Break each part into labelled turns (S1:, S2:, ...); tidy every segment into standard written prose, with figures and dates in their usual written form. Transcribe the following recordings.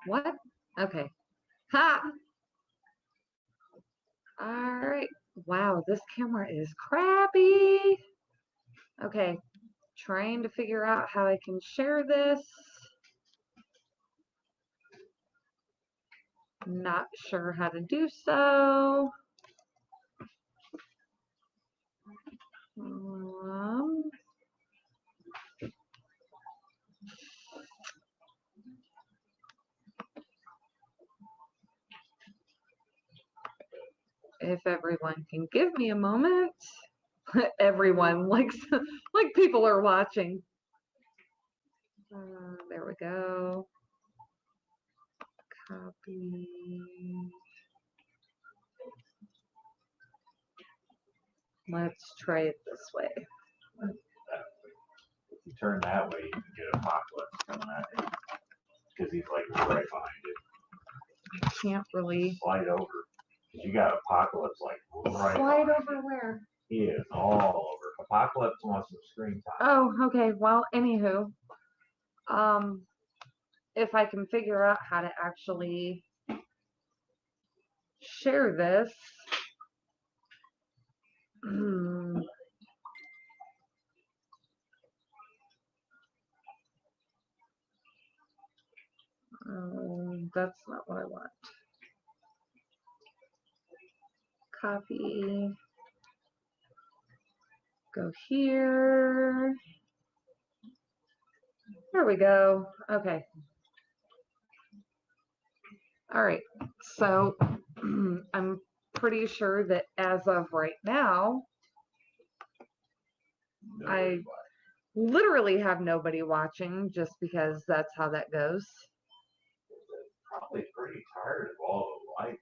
S1: What? Okay. Ha! All right. Wow, this camera is crappy. Okay. Trying to figure out how I can share this. Not sure how to do so. If everyone can give me a moment. Everyone likes like people are watching. There we go. Copy. Let's try it this way.
S2: If you turn that way, you can get Apocalypse coming at you. Because he's like right behind you.
S1: I can't really.
S2: Slide over. Because you got Apocalypse like right
S1: Slide over where?
S2: He is all over. Apocalypse wants some screen time.
S1: Oh, okay. Well, anywho. If I can figure out how to actually share this. That's not what I want. Copy. Go here. There we go. Okay. All right. So I'm pretty sure that as of right now, I literally have nobody watching just because that's how that goes.
S2: Probably pretty tired of all the live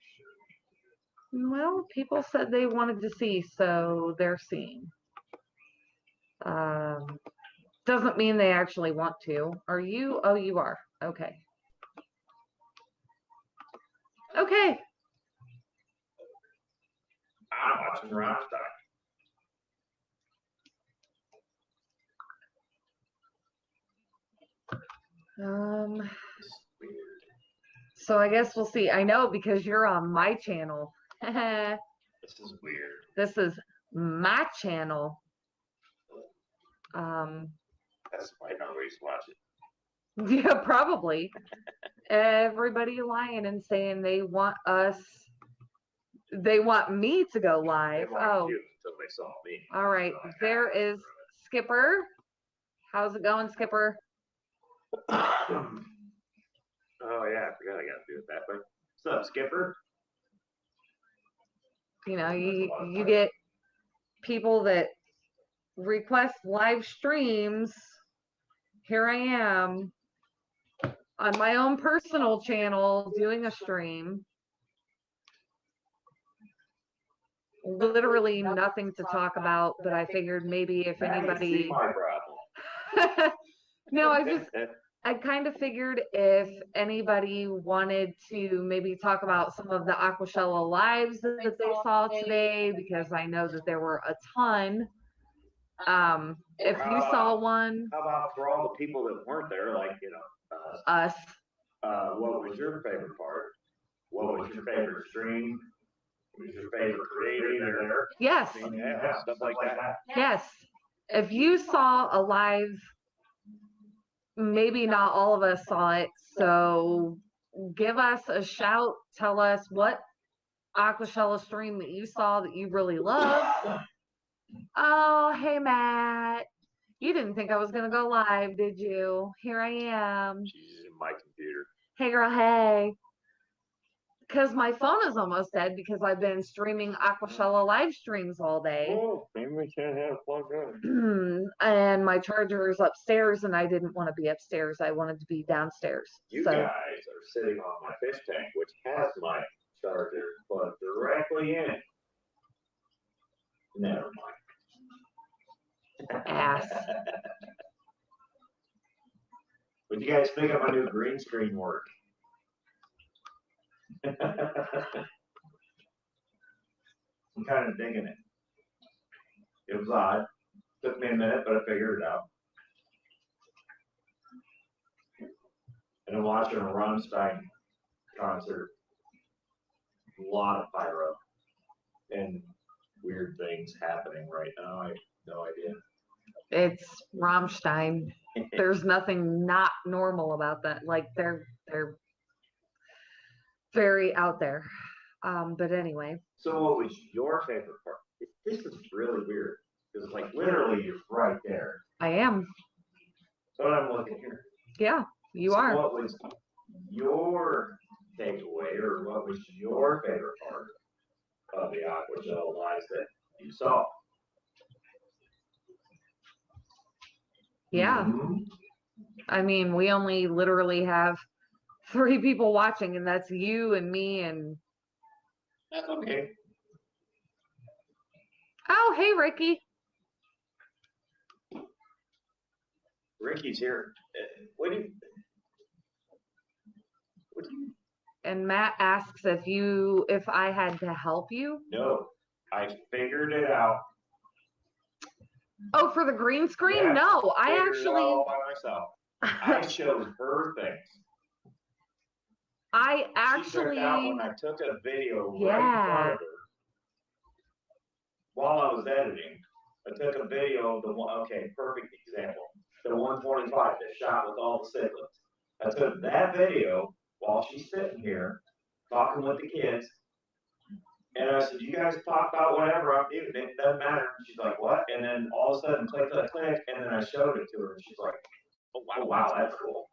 S2: streaming.
S1: Well, people said they wanted to see, so they're seeing. Doesn't mean they actually want to. Are you? Oh, you are. Okay. Okay.
S2: I'm watching Rammstein.
S1: So I guess we'll see. I know because you're on my channel.
S2: This is weird.
S1: This is my channel.
S2: That's why nobody's watching.
S1: Yeah, probably. Everybody lying and saying they want me to go live. Oh,
S2: until they saw me.
S1: All right. There is Skipper. How's it going, Skipper?
S2: Oh yeah, I forgot I gotta do it that way. What's up, Skipper?
S1: You know, you get people that request live streams. Here I am on my own personal channel doing a stream. Literally nothing to talk about, but I figured maybe if anybody.
S2: My problem.
S1: No, I kind of figured if anybody wanted to maybe talk about some of the Aquashella lives that they saw today, because I know that there were a ton. If you saw one.
S2: How about for all the people that weren't there, like,
S1: us.
S2: What was your favorite part? What was your favorite stream? What was your favorite creator there?
S1: Yes.
S2: Yeah, stuff like that.
S1: Yes. If you saw a live, maybe not all of us saw it, so give us a shout. Tell us what Aquashella stream that you saw that you really loved. Oh, hey, Matt. You didn't think I was going to go live, did you? Here I am.
S2: She's in my computer.
S1: Hey, girl, hey. Because my phone is almost dead because I've been streaming Aquashella live streams all day.
S2: Oh, maybe we can't have it plugged in.
S1: And my charger is upstairs, and I didn't want to be upstairs. I wanted to be downstairs.
S2: You guys are sitting on my fish tank, which has my charger plugged directly in. Never mind.
S1: Ass.
S2: What do you guys think of my new green screen work? I'm kind of digging it. It was odd. Took me a minute, but I figured it out. And I'm watching a Rammstein
S3: concert. A lot of pyro and weird things happening right now. I have no idea.
S1: It's Rammstein. There's nothing not normal about that. Like they're very out there. But anyway,
S3: So what was your favorite part? This is really weird because like literally you're right there.
S1: I am.
S3: So I'm looking here.
S1: Yeah, you
S3: So
S1: are.
S3: what was your takeaway or what was your favorite part of the Aquagel lives that you saw?
S1: Yeah.
S3: Mhm.
S1: I mean, we only literally have 3 people watching, and that's you and me and
S3: That's okay.
S1: oh, hey Ricky.
S3: Ricky's here. What do you?
S1: And Matt asks if I had to help you.
S3: No, I figured it out.
S1: Oh, for the green screen?
S3: Yeah,
S1: No, I
S3: Figured it
S1: actually
S3: all by myself. I showed her things.
S1: I
S3: She took out
S1: actually
S3: when I took a video right in
S1: Yeah.
S3: front of her while I was editing. I took a video of the one. Okay, perfect example. The 125, the shot with all the siblings. I took that video while she's sitting here talking with the kids. And I said, you guys talk about whatever I'm doing. It doesn't matter. And she's like, what? And then all of a sudden, click, click, click. And then I showed it to her. And she's like, oh, wow, that's cool.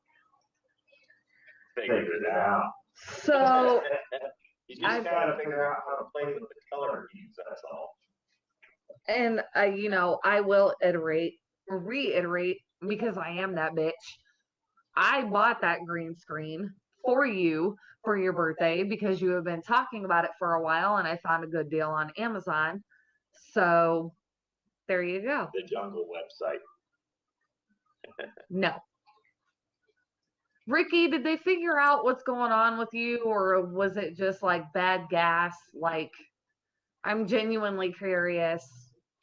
S3: Figured it out.
S1: So
S3: You just gotta figure out how to play with the color keys, that's all.
S1: and I will reiterate because I am that bitch. I bought that green screen for you for your birthday because you have been talking about it for a while and I found a good deal on Amazon. So there you go.
S3: The Jungle website.
S1: No. Ricky, did they figure out what's going on with you or was it just like bad gas? Like, I'm genuinely curious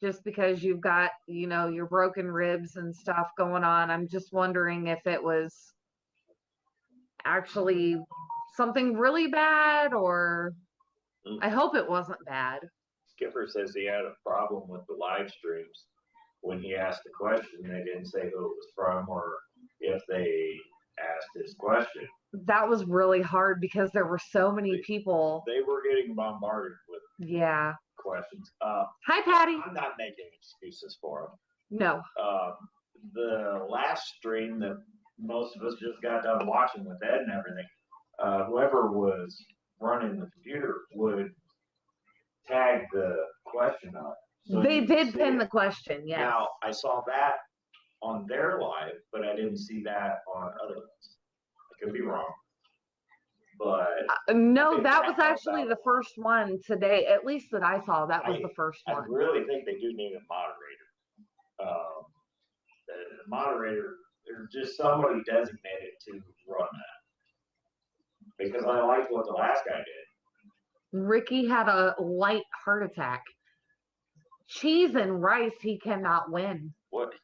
S1: just because you've got, your broken ribs and stuff going on. I'm just wondering if it was actually something really bad or I hope it wasn't bad.
S3: Skipper says he had a problem with the live streams. When he asked the question, they didn't say who it was from or if they asked his question.
S1: That was really hard because there were so many people.
S3: They were getting bombarded with questions.
S1: Hi, Patty.
S3: I'm not making excuses for them.
S1: No.
S3: The last stream that most of us just got done watching with Ed and everything, whoever was running the computer would tag the question on it. So
S1: they did pin the question, yes.
S3: Now, I saw that on their live, but I didn't see that on other ones. I could be wrong. But
S1: no, that was actually the first one today, at least that I saw. That was the first one.
S3: I really think they do need a moderator. The moderator, there's just somebody designated to run that. Because I liked what the last guy did.
S1: Ricky had a light heart attack. Cheese and rice, he cannot win.
S3: What?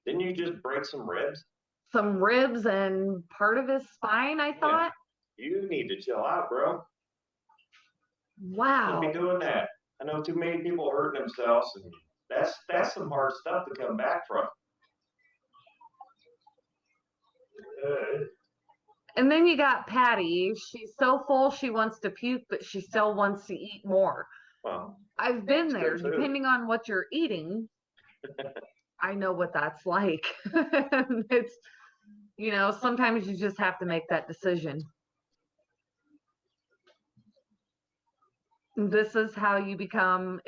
S3: Didn't you just break some ribs?
S1: Some ribs and part of his spine, I thought.
S3: You need to chill out, bro.
S1: Wow.
S3: Don't be doing that. I know too many people hurting themselves, and that's some hard stuff to come back from.
S1: And then you got Patty. She's so full she wants to puke, but she still wants to eat more.
S3: Well,
S1: I've been there. Depending on what you're eating, I know what that's like. It's, sometimes you just have to make that decision. This is how you become,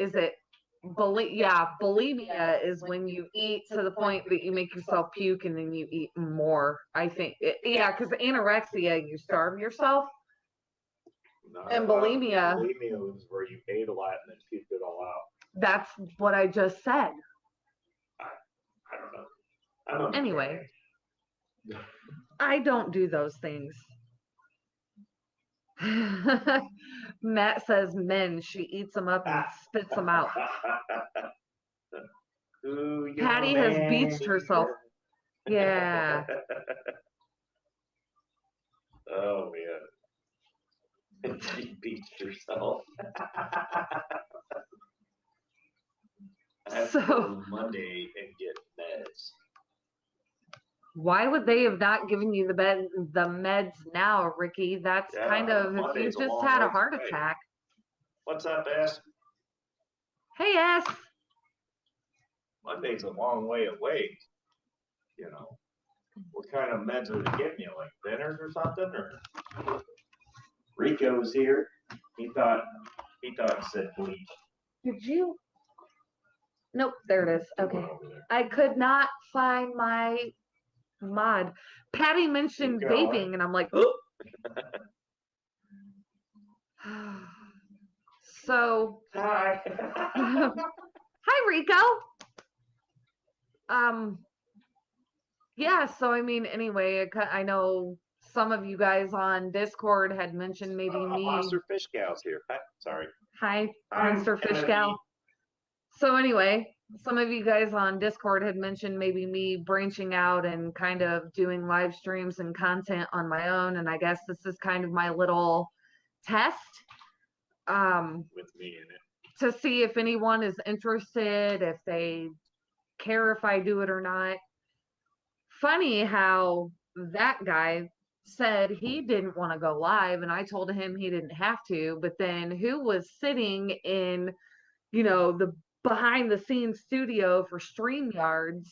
S1: bulimia is when you eat to the point that you make yourself puke and then you eat more, I think. Because anorexia, you starve yourself. And bulimia.
S3: Bulimia is where you ate a lot and then puked it all out.
S1: That's what I just said.
S3: I don't know.
S1: Anyway, I don't do those things. Matt says men, she eats them up and spits them out. Patty has beached herself. Yeah.
S3: Oh, man. And she beats herself. I have to
S1: So-
S3: go Monday and get meds.
S1: Why would they have not given you the meds now, Ricky? That's
S3: Yeah,
S1: kind of if you
S3: Monday's a
S1: just
S3: long
S1: had a
S3: ways
S1: heart
S3: away.
S1: attack.
S3: What's up, S?
S1: Hey, S.
S3: Monday's a long way away. You know, what kind of meds are they giving you? Like thinners or something? Or Rico's here. He thought it said bleach.
S1: Did you? Nope, there it is. Okay.
S3: Over there.
S1: I could not find my mod. Patty mentioned
S3: Keep going.
S1: vaping, and I'm like, oh. So,
S3: Hi.
S1: hi, Rico. Yeah, so I mean, anyway, I know some of you guys on Discord had mentioned maybe me.
S2: Monster Fish Gal's here. Sorry.
S1: Hi,
S3: I'm
S1: Monster Fish
S3: Kennedy.
S1: Gal. So anyway, some of you guys on Discord had mentioned maybe me branching out and kind of doing live streams and content on my own, and I guess this is kind of my little test.
S2: With me in it.
S1: To see if anyone is interested, if they care if I do it or not. Funny how that guy said he didn't want to go live, and I told him he didn't have to, but then who was sitting in, the behind the scenes studio for StreamYards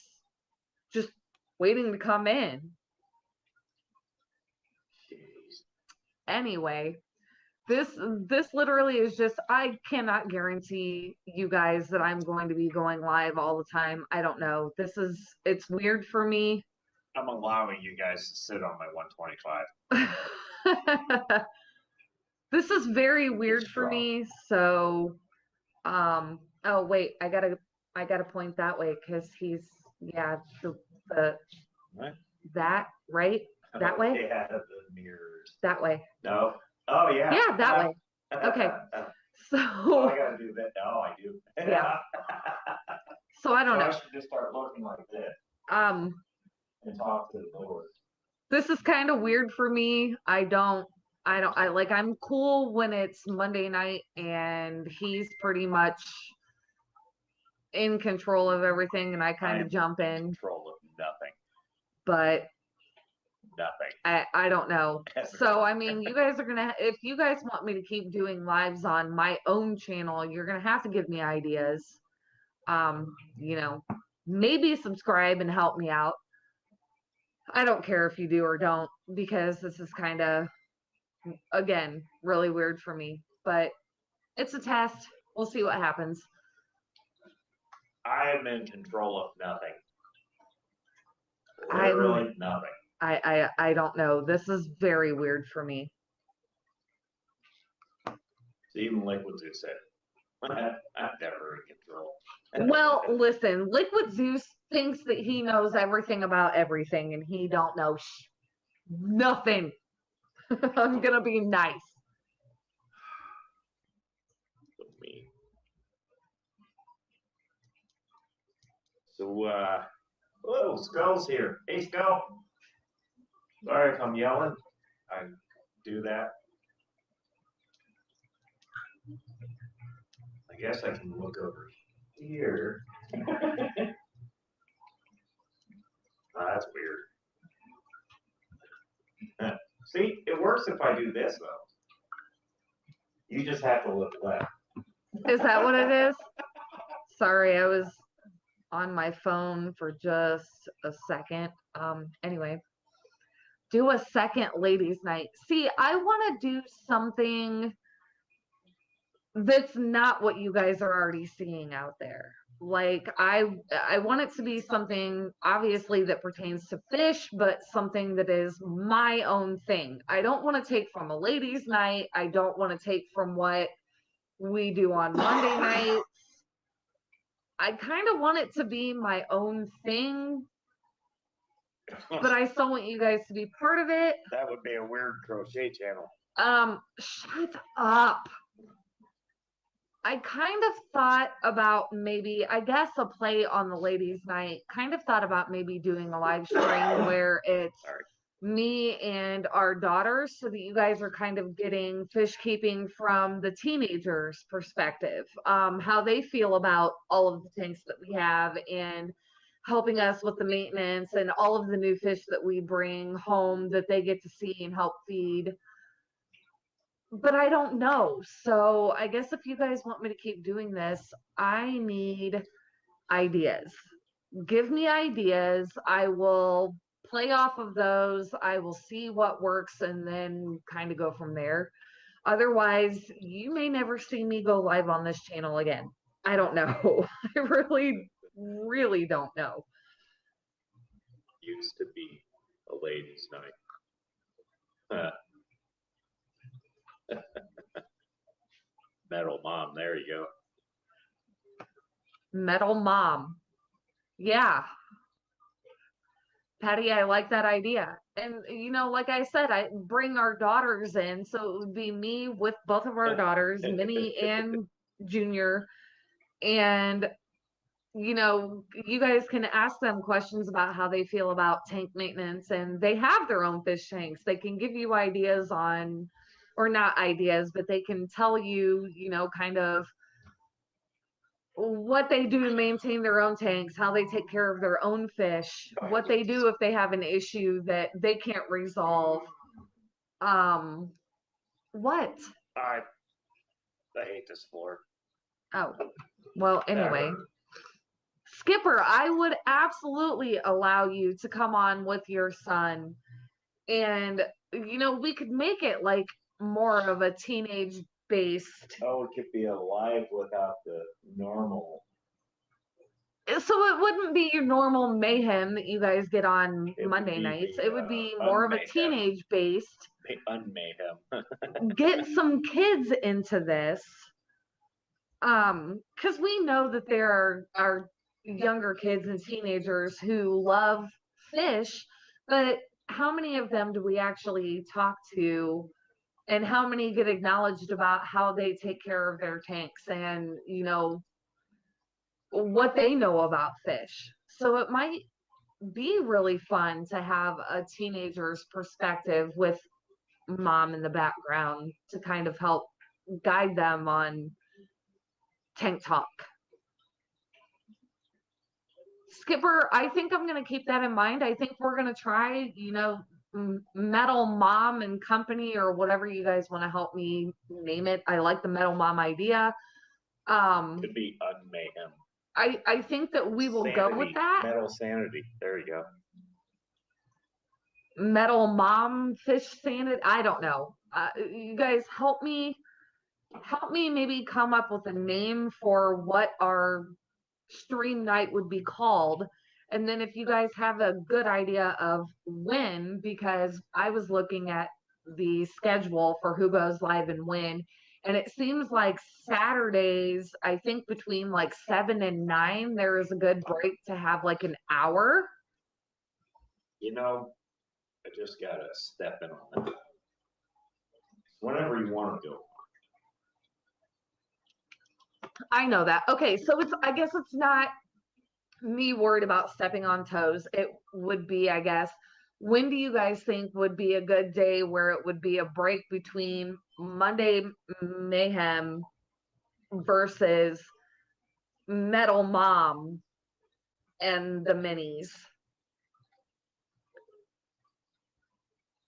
S1: just waiting to come in.
S3: Jeez.
S1: Anyway, this literally is just, I cannot guarantee you guys that I'm going to be going live all the time. I don't know. It's weird for me.
S2: I'm allowing you guys to sit on my 125.
S1: This is very weird
S3: It's
S1: for
S3: wrong.
S1: me. So, oh wait, I gotta point that way because he's, yeah, the
S2: What?
S1: that right that way,
S3: Yeah, the mirrors.
S1: that way.
S3: No. Oh yeah.
S1: Yeah, that way. Okay.
S3: Oh, I
S1: So,
S3: gotta do that. Oh, I do.
S1: Yeah. so I don't
S3: So I
S1: know.
S3: should just start looking like this
S1: Um,
S3: and talk to the Lord.
S1: this is kind of weird for me. I'm cool when it's Monday night and he's pretty much in control of everything and I kind
S2: I'm
S1: of jump in,
S2: Control of nothing.
S1: but
S2: Nothing.
S1: I don't know. So, I mean, you guys are gonna, if you guys want me to keep doing lives on my own channel, you're gonna have to give me ideas. Maybe subscribe and help me out. I don't care if you do or don't, because this is kind of, again, really weird for me, but it's a test. We'll see what happens.
S3: I am in control of nothing.
S1: I'm-
S3: Literally nothing.
S1: I don't know. This is very weird for me.
S3: So even Liquid Zeus said, I'm never in control.
S1: Well, listen, Liquid Zeus thinks that he knows everything about everything, and he don't know nothing. I'm gonna be nice.
S2: Me. So,
S3: Whoa, Skull's here. Hey, Skull. Sorry if I'm yelling. I do that. I guess I can look over here. That's weird. See, it works if I do this, though. You just have to look left.
S1: Is that what it is? Sorry, I was on my phone for just a second. Anyway, do a second ladies' night. See, I want to do something that's not what you guys are already seeing out there. Like I want it to be something obviously that pertains to fish, but something that is my own thing. I don't want to take from a ladies' night. I don't want to take from what we do on Monday nights. I kind of want it to be my own thing, but I still want you guys to be part of it.
S2: that would be a weird crochet channel.
S1: Shut up. I kind of thought about maybe, I guess, a play on the ladies' night. Kind of thought about maybe doing a live stream where it's
S2: Sorry.
S1: me and our daughters so that you guys are kind of getting fish keeping from the teenagers' perspective, how they feel about all of the tanks that we have and helping us with the maintenance and all of the new fish that we bring home that they get to see and help feed. But I don't know. So I guess if you guys want me to keep doing this, I need ideas. Give me ideas. I will play off of those. I will see what works and then kind of go from there. Otherwise, you may never see me go live on this channel again. I don't know. I really, really don't know.
S4: Used to be a ladies' night. Metal Mom, there you go.
S1: Metal Mom. Yeah. Patty, I like that idea. And like I said, I bring our daughters in, so it would be me with both of our daughters, Minnie and Junior. And you guys can ask them questions about how they feel about tank maintenance, and they have their own fish tanks. They can give you ideas on, or not ideas, but they can tell you, kind of what they do to maintain their own tanks, how they take care of their own fish, what they do if they have an issue that they can't resolve. What?
S4: I hate this floor.
S1: Oh, well, anyway. Skipper, I would absolutely allow you to come on with your son. And, we could make it like more of a teenage based.
S3: Oh, it could be alive without the normal.
S1: So it wouldn't be your normal mayhem that you guys get on
S3: It would
S1: Monday
S3: be
S1: nights.
S3: the,
S1: It would be more of a
S4: unmayhem.
S1: teenage based.
S4: Unmayhem.
S1: Get some kids into this. Because we know that there are younger kids and teenagers who love fish, but how many of them do we actually talk to, and how many get acknowledged about how they take care of their tanks and what they know about fish? So it might be really fun to have a teenager's perspective with mom in the background to kind of help guide them on tank talk. Skipper, I think I'm going to keep that in mind. I think we're going to try, Metal Mom and Company, or whatever you guys want to help me name it. I like the Metal Mom idea.
S4: Could be unmayhem.
S1: I think that we will go with that.
S4: Metal Sanity. There you go.
S1: Metal Mom Fish Sanity. I don't know. You guys help me maybe come up with a name for what our stream night would be called. And then if you guys have a good idea of when, because I was looking at the schedule for who goes live and when, and it seems like Saturdays, I think between like 7 and 9, there is a good break to have like an hour.
S4: I just gotta step in on that. Whenever you want to go.
S1: I know that. Okay, so I guess it's not me worried about stepping on toes. It would be, I guess, when do you guys think would be a good day where it would be a break between Monday Mayhem versus Metal Mom and the minis?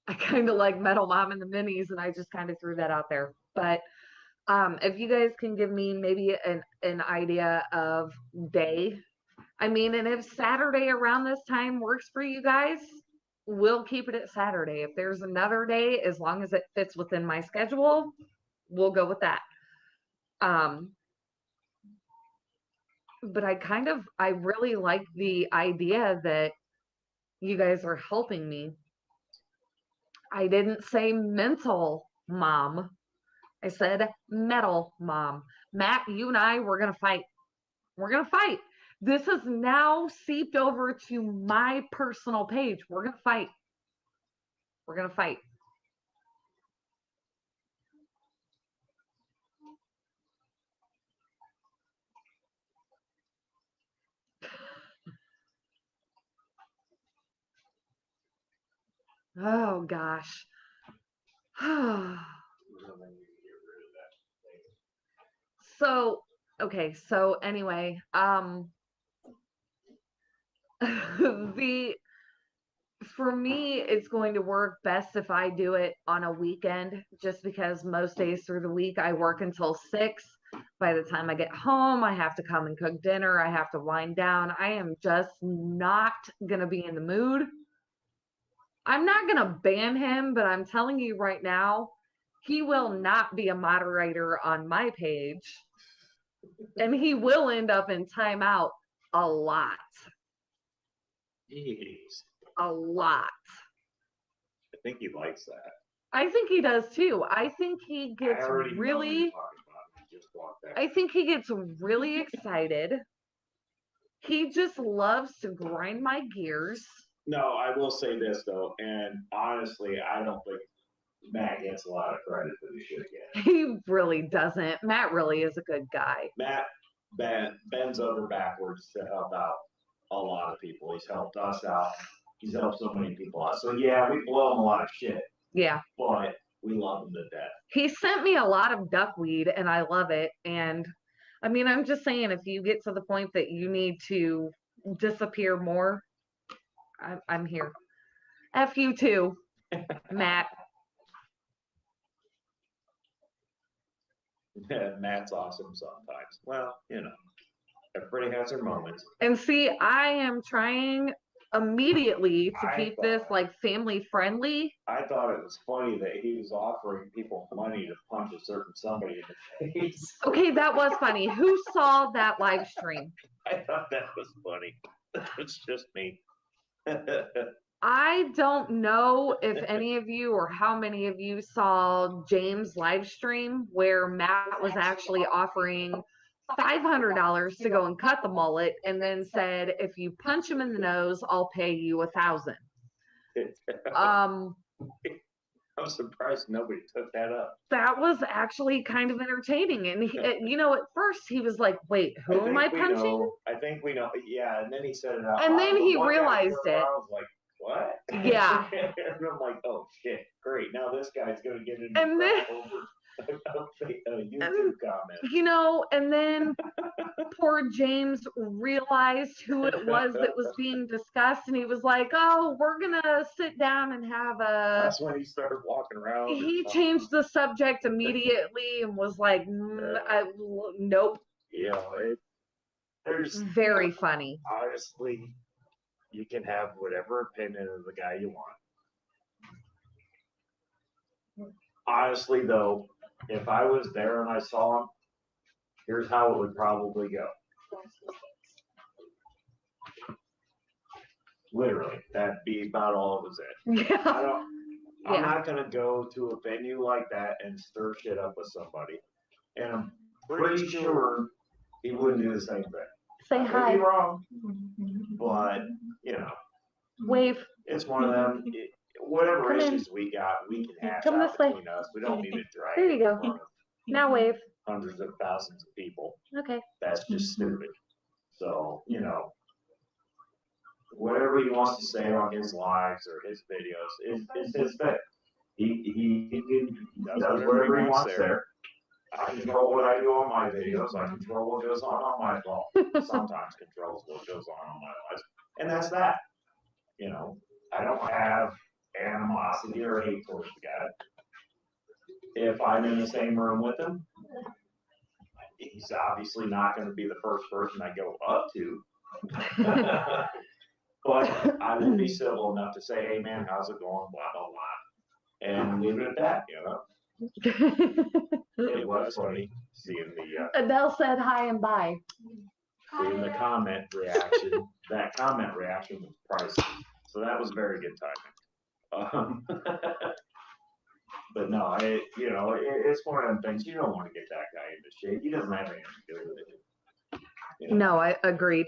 S1: I kind of like Metal Mom and the minis, and I just kind of threw that out there. But if you guys can give me maybe an idea of day, and if Saturday around this time works for you guys, we'll keep it at Saturday. If there's another day, as long as it fits within my schedule, we'll go with that. But I really like the idea that you guys are helping me. I didn't say mental mom. I said metal mom. Matt, you and I, we're going to fight. We're going to fight. This has now seeped over to my personal page. We're going to fight. We're going to fight. Oh gosh. So, okay, so anyway, the for me, it's going to work best if I do it on a weekend, just because most days through the week I work until 6. By the time I get home, I have to come and cook dinner. I have to wind down. I am just not going to be in the mood. I'm not going to ban him, but I'm telling you right now, he will not be a moderator on my page. And he will end up in timeout a lot.
S4: Jeez.
S1: A lot.
S4: I think he likes that.
S1: I think he does too. I think he
S3: I
S1: gets
S3: already know what
S1: really,
S3: you're talking about. You just walked that.
S1: I think he gets really excited. He just loves to grind my gears.
S3: No, I will say this though, and honestly, I don't think Matt gets a lot of credit for the shit again.
S1: He really doesn't. Matt really is a good guy.
S3: Matt bends over backwards to help out a lot of people. He's helped us out. He's helped so many people out. So yeah, we blow him a lot of shit,
S1: Yeah.
S3: but we love him to death.
S1: He sent me a lot of duckweed and I love it. And I mean, I'm just saying, if you get to the point that you need to disappear more, I'm here. F you too, Matt.
S3: Matt's awesome sometimes. Well, you know, everybody has their moments.
S1: And see, I am trying immediately to
S3: I
S1: keep this
S3: thought-
S1: like family friendly.
S3: I thought it was funny that he was offering people money to punch a certain somebody in the face.
S1: Okay, that was funny. Who saw that live stream?
S3: I thought that was funny. It's just me.
S1: I don't know if any of you or how many of you saw James' live stream where Matt was actually offering $500 to go and cut the mullet and then said, if you punch him in the nose, I'll pay you $1,000.
S3: I'm surprised nobody took that up.
S1: That was actually kind of entertaining. And he, you know, at first he was like, wait, who am I
S3: think we
S1: punching?
S3: know- I think we know. Yeah, and then he said it out.
S1: And
S3: loud.
S1: then
S3: The
S1: he
S3: one guy
S1: realized
S3: turned
S1: it.
S3: around, I was like, what?
S1: Yeah.
S3: And I'm like, oh shit, great. Now this guy's gonna get into
S1: And then-
S3: crap over a YouTube comment.
S1: You know, and then poor James realized who it was that was being discussed, and he was like, "Oh, we're gonna sit down and have a."
S3: That's when he started walking around.
S1: He changed the subject immediately and was like, "Nope."
S3: You know, there's
S1: Very funny.
S3: honestly, you can have whatever opinion of the guy you want. Honestly, though, if I was there and I saw him, here's how it would probably go. Literally, that'd be about all it was it.
S1: Yeah.
S3: I'm
S1: Yeah.
S3: not gonna go to a venue like that and stir shit up with somebody. And I'm pretty sure he wouldn't do the same thing.
S1: Say
S3: I could
S1: hi.
S3: be wrong, but, you know,
S1: Wave.
S3: it's one of them, whatever
S1: Come in.
S3: issues we got, we can hash
S1: Come
S3: out
S1: this way.
S3: between us. We don't need to drag
S1: There
S3: it
S1: you
S3: in
S1: go.
S3: front of
S1: Now wave.
S3: hundreds of thousands of people.
S1: Okay.
S3: That's just stupid. So, you know, whatever he wants to say on his lives or his videos is his thing. He does whatever he wants there. I control what I do on my videos. I control what goes on my phone. Sometimes controls what goes on my lives. And that's that. You know, I don't have animosity or hate towards the guy. If I'm in the same room with him, he's obviously not going to be the first person I go up to. But I will be civil enough to say, hey man, how's it going? Blah, blah, blah. And leave it at that, you know? It was funny seeing
S1: Adele said hi and bye.
S3: seeing the comment reaction. That comment reaction was priceless. So that was very good timing. But no, it's one of them things. You don't want to get that guy into shape. He doesn't have anything to do with it. You know?
S1: No, I agreed.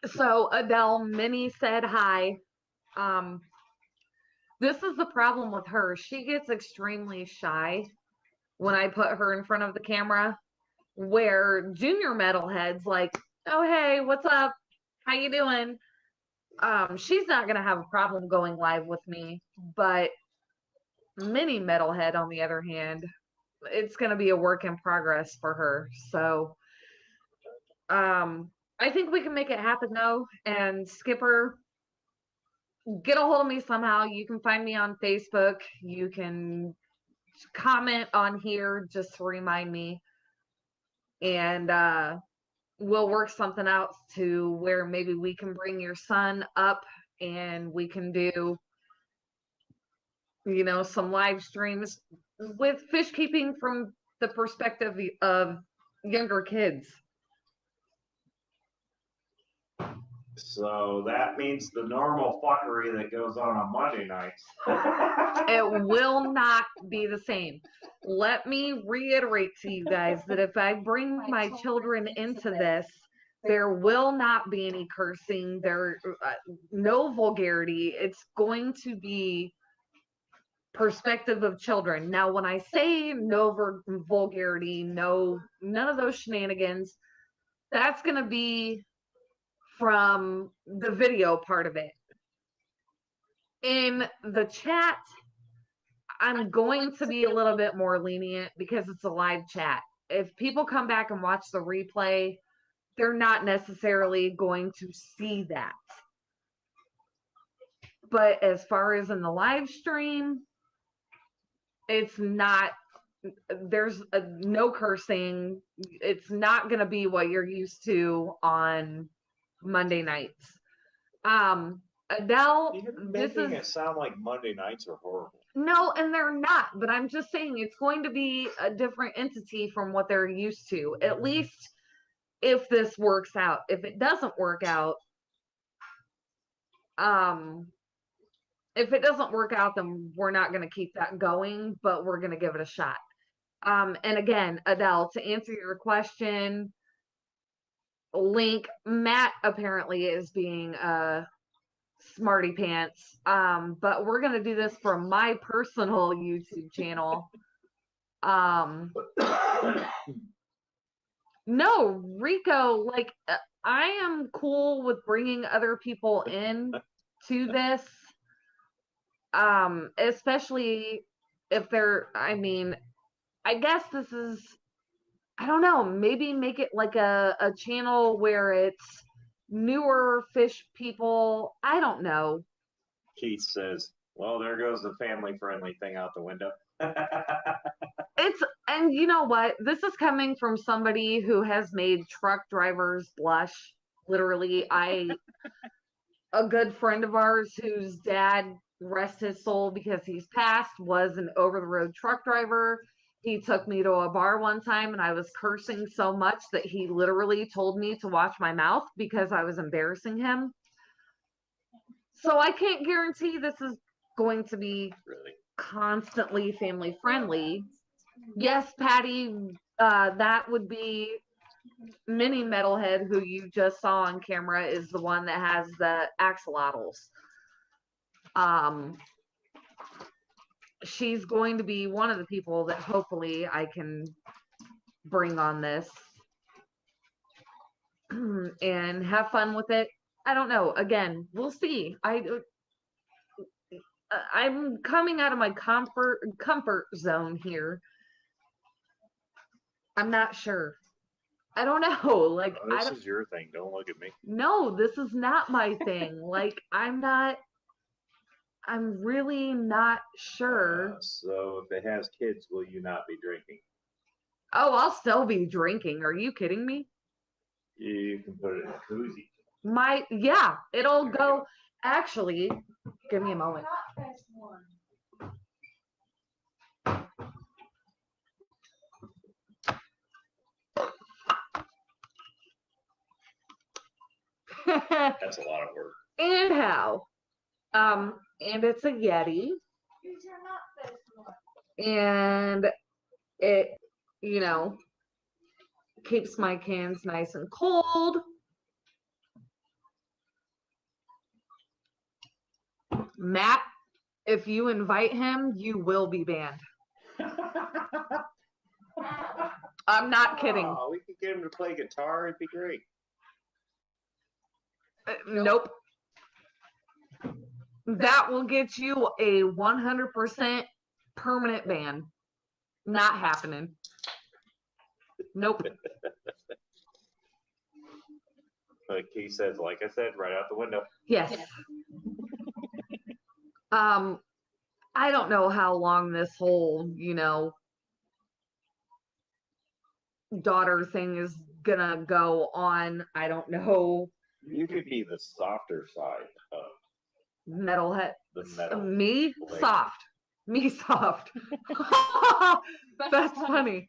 S1: So Adele, Minnie said hi. This is the problem with her. She gets extremely shy when I put her in front of the camera, where junior metalheads like, oh hey, what's up? How you doing? She's not gonna have a problem going live with me, but Mini Metalhead, on the other hand, it's gonna be a work in progress for her. So, I think we can make it happen though. And Skipper, get a hold of me somehow. You can find me on Facebook. You can comment on here just to remind me. And we'll work something out to where maybe we can bring your son up and we can do, some live streams with fish keeping from the perspective of younger kids.
S4: So that means the normal fuckery that goes on Monday nights.
S1: It will not be the same. Let me reiterate to you guys that if I bring my children into this, there will not be any cursing. No vulgarity. It's going to be perspective of children. Now, when I say no vulgarity, none of those shenanigans, that's going to be from the video part of it. In the chat, I'm going to be a little bit more lenient because it's a live chat. If people come back and watch the replay, they're not necessarily going to see that. But as far as in the live stream, it's not, there's no cursing. It's not going to be what you're used to on Monday nights. Adele,
S4: You're
S1: this
S4: making
S1: is
S4: it sound like Monday nights are horrible.
S1: no, and they're not, but I'm just saying it's going to be a different entity from what they're used to, at least if this works out. If it doesn't work out, then we're not going to keep that going, but we're going to give it a shot. And again, Adele, to answer your question, Link, Matt apparently is being smarty pants, but we're gonna do this from my personal YouTube channel. No, Rico, like I am cool with bringing other people in to this, especially if they're, I guess this is, I don't know, maybe make it like a channel where it's newer fish people. I don't know.
S4: Keith says, well, there goes the family-friendly thing out the window.
S1: And you know what? This is coming from somebody who has made truck drivers blush. Literally, a good friend of ours whose dad, rest his soul because he's passed, was an over-the-road truck driver. He took me to a bar one time and I was cursing so much that he literally told me to watch my mouth because I was embarrassing him. So I can't guarantee this is going to be
S4: Really?
S1: constantly family friendly. Yes, Patty, that would be Mini Metalhead, who you just saw on camera, is the one that has the axolotls. She's going to be one of the people that hopefully I can bring on this and have fun with it. I don't know. Again, we'll see. I'm coming out of my comfort zone here. I'm not sure. I don't know. Like,
S4: Oh, this is your thing. Don't look at me.
S1: No, this is not my thing. Like, I'm really not sure.
S4: So if it has kids, will you not be drinking?
S1: Oh, I'll still be drinking. Are you kidding me?
S4: You can put it in a koozie.
S1: Yeah, it'll go. Actually, give me a moment.
S4: That's a lot of work.
S1: And how? And it's a Yeti. And it, keeps my cans nice and cold. Matt, if you invite him, you will be banned. I'm not kidding.
S4: Oh, we could get him to play guitar. It'd be great.
S1: Nope. That will get you a 100% permanent ban. Not happening. Nope.
S4: Like he says, like I said, right out the window.
S1: Yes. I don't know how long this whole, daughter thing is gonna go on. I don't know.
S4: You could be the softer side of
S1: Metalhead.
S4: the metal.
S1: Me
S4: Like-
S1: soft. Me soft. That's funny.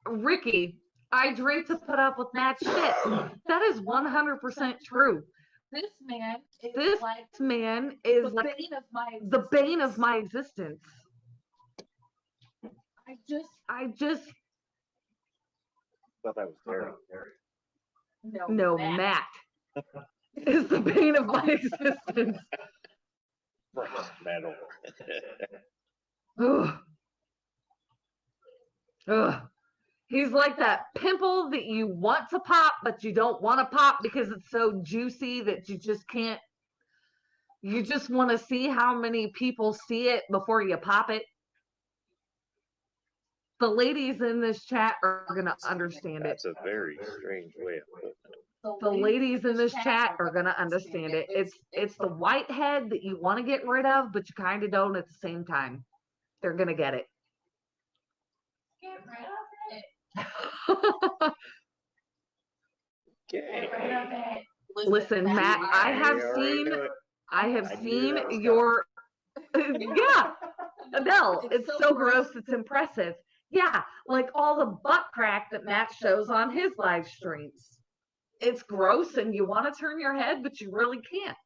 S1: Ricky, I drink to put up with that shit. That is 100% true.
S5: This man is
S1: This
S5: like
S1: man is
S5: the
S1: like
S5: bane of my
S1: the bane of my existence.
S5: I
S1: I just
S4: thought that was terrible.
S1: no, Matt is the bane of my existence.
S4: Metal.
S1: Ugh. Ugh. He's like that pimple that you want to pop, but you don't want to pop because it's so juicy that you just can't. You just want to see how many people see it before you pop it. The ladies in this chat are going to understand it.
S4: That's a very strange way of putting it.
S1: The ladies in this chat are going to understand it. It's the white head that you want to get rid of, but you kind of don't at the same time. They're going to get it.
S5: get rid of it.
S4: Okay.
S5: Get rid of it.
S1: Listen, Matt, I have
S4: We already
S1: seen
S4: knew it.
S1: I have
S4: I knew
S1: seen
S4: that was
S1: your yeah, Adele, it's so gross, it's impressive. Yeah, like all the butt crack that Matt shows on his live streams. It's gross and you want to turn your head, but you really can't.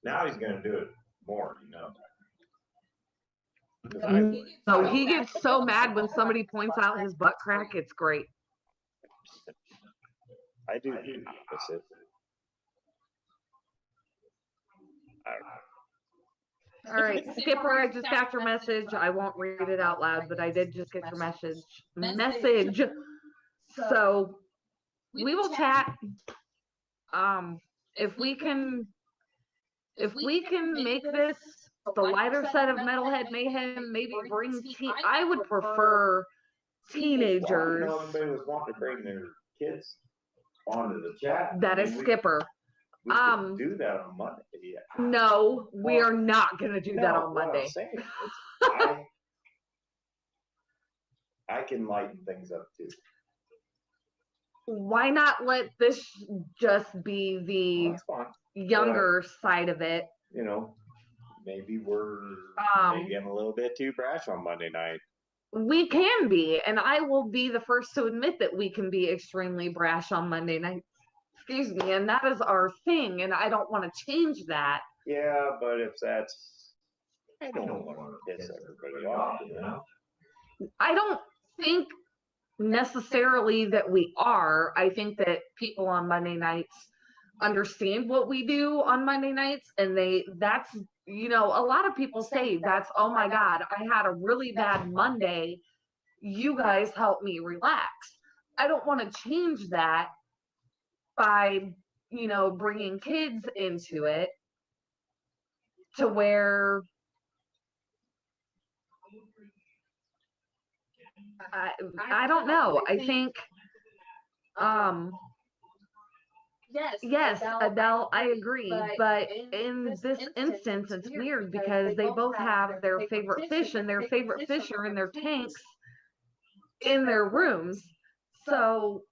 S3: Now he's gonna do it more, you know. 'Cause
S1: Mm.
S3: I-
S1: So he gets so mad when somebody points out his butt crack, it's great.
S4: I do the opposite. I don't know.
S1: All right, Skipper, I just got your message. I won't read it out loud, but I did just get your message. So we will chat. If we can make this the lighter side of Metalhead Mayhem, maybe bring I would prefer
S3: Well,
S1: teenagers.
S3: you know, everybody was wanting to bring their kids onto the chat.
S1: That
S3: I
S1: is
S3: mean, we-
S1: Skipper.
S3: We could
S1: Um,
S3: do that on Monday. Yeah.
S1: No, we are not gonna do that
S3: No,
S1: on
S3: what I'm
S1: Monday.
S3: saying is, I can lighten things up too.
S1: Why not let this just be
S3: Well,
S1: the
S3: that's fine.
S1: younger side of it?
S3: You know, maybe we're
S4: Maybe I'm a little bit too brash on Monday night.
S1: We can be, and I will be the first to admit that we can be extremely brash on Monday nights. Excuse me, and that is our thing, and I don't want to change that.
S3: Yeah, but if that's, I don't want to piss everybody off, you know?
S1: I don't think necessarily that we are. I think that people on Monday nights understand what we do on Monday nights, and that's, a lot of people say that's, oh my God, I had a really bad Monday. You guys help me relax. I don't want to change that by, bringing kids into it to where I don't know. I think, yes, Adele, I agree. But in this instance, it's weird because they both have their favorite fish, and their favorite fish are in their tanks in their rooms. So,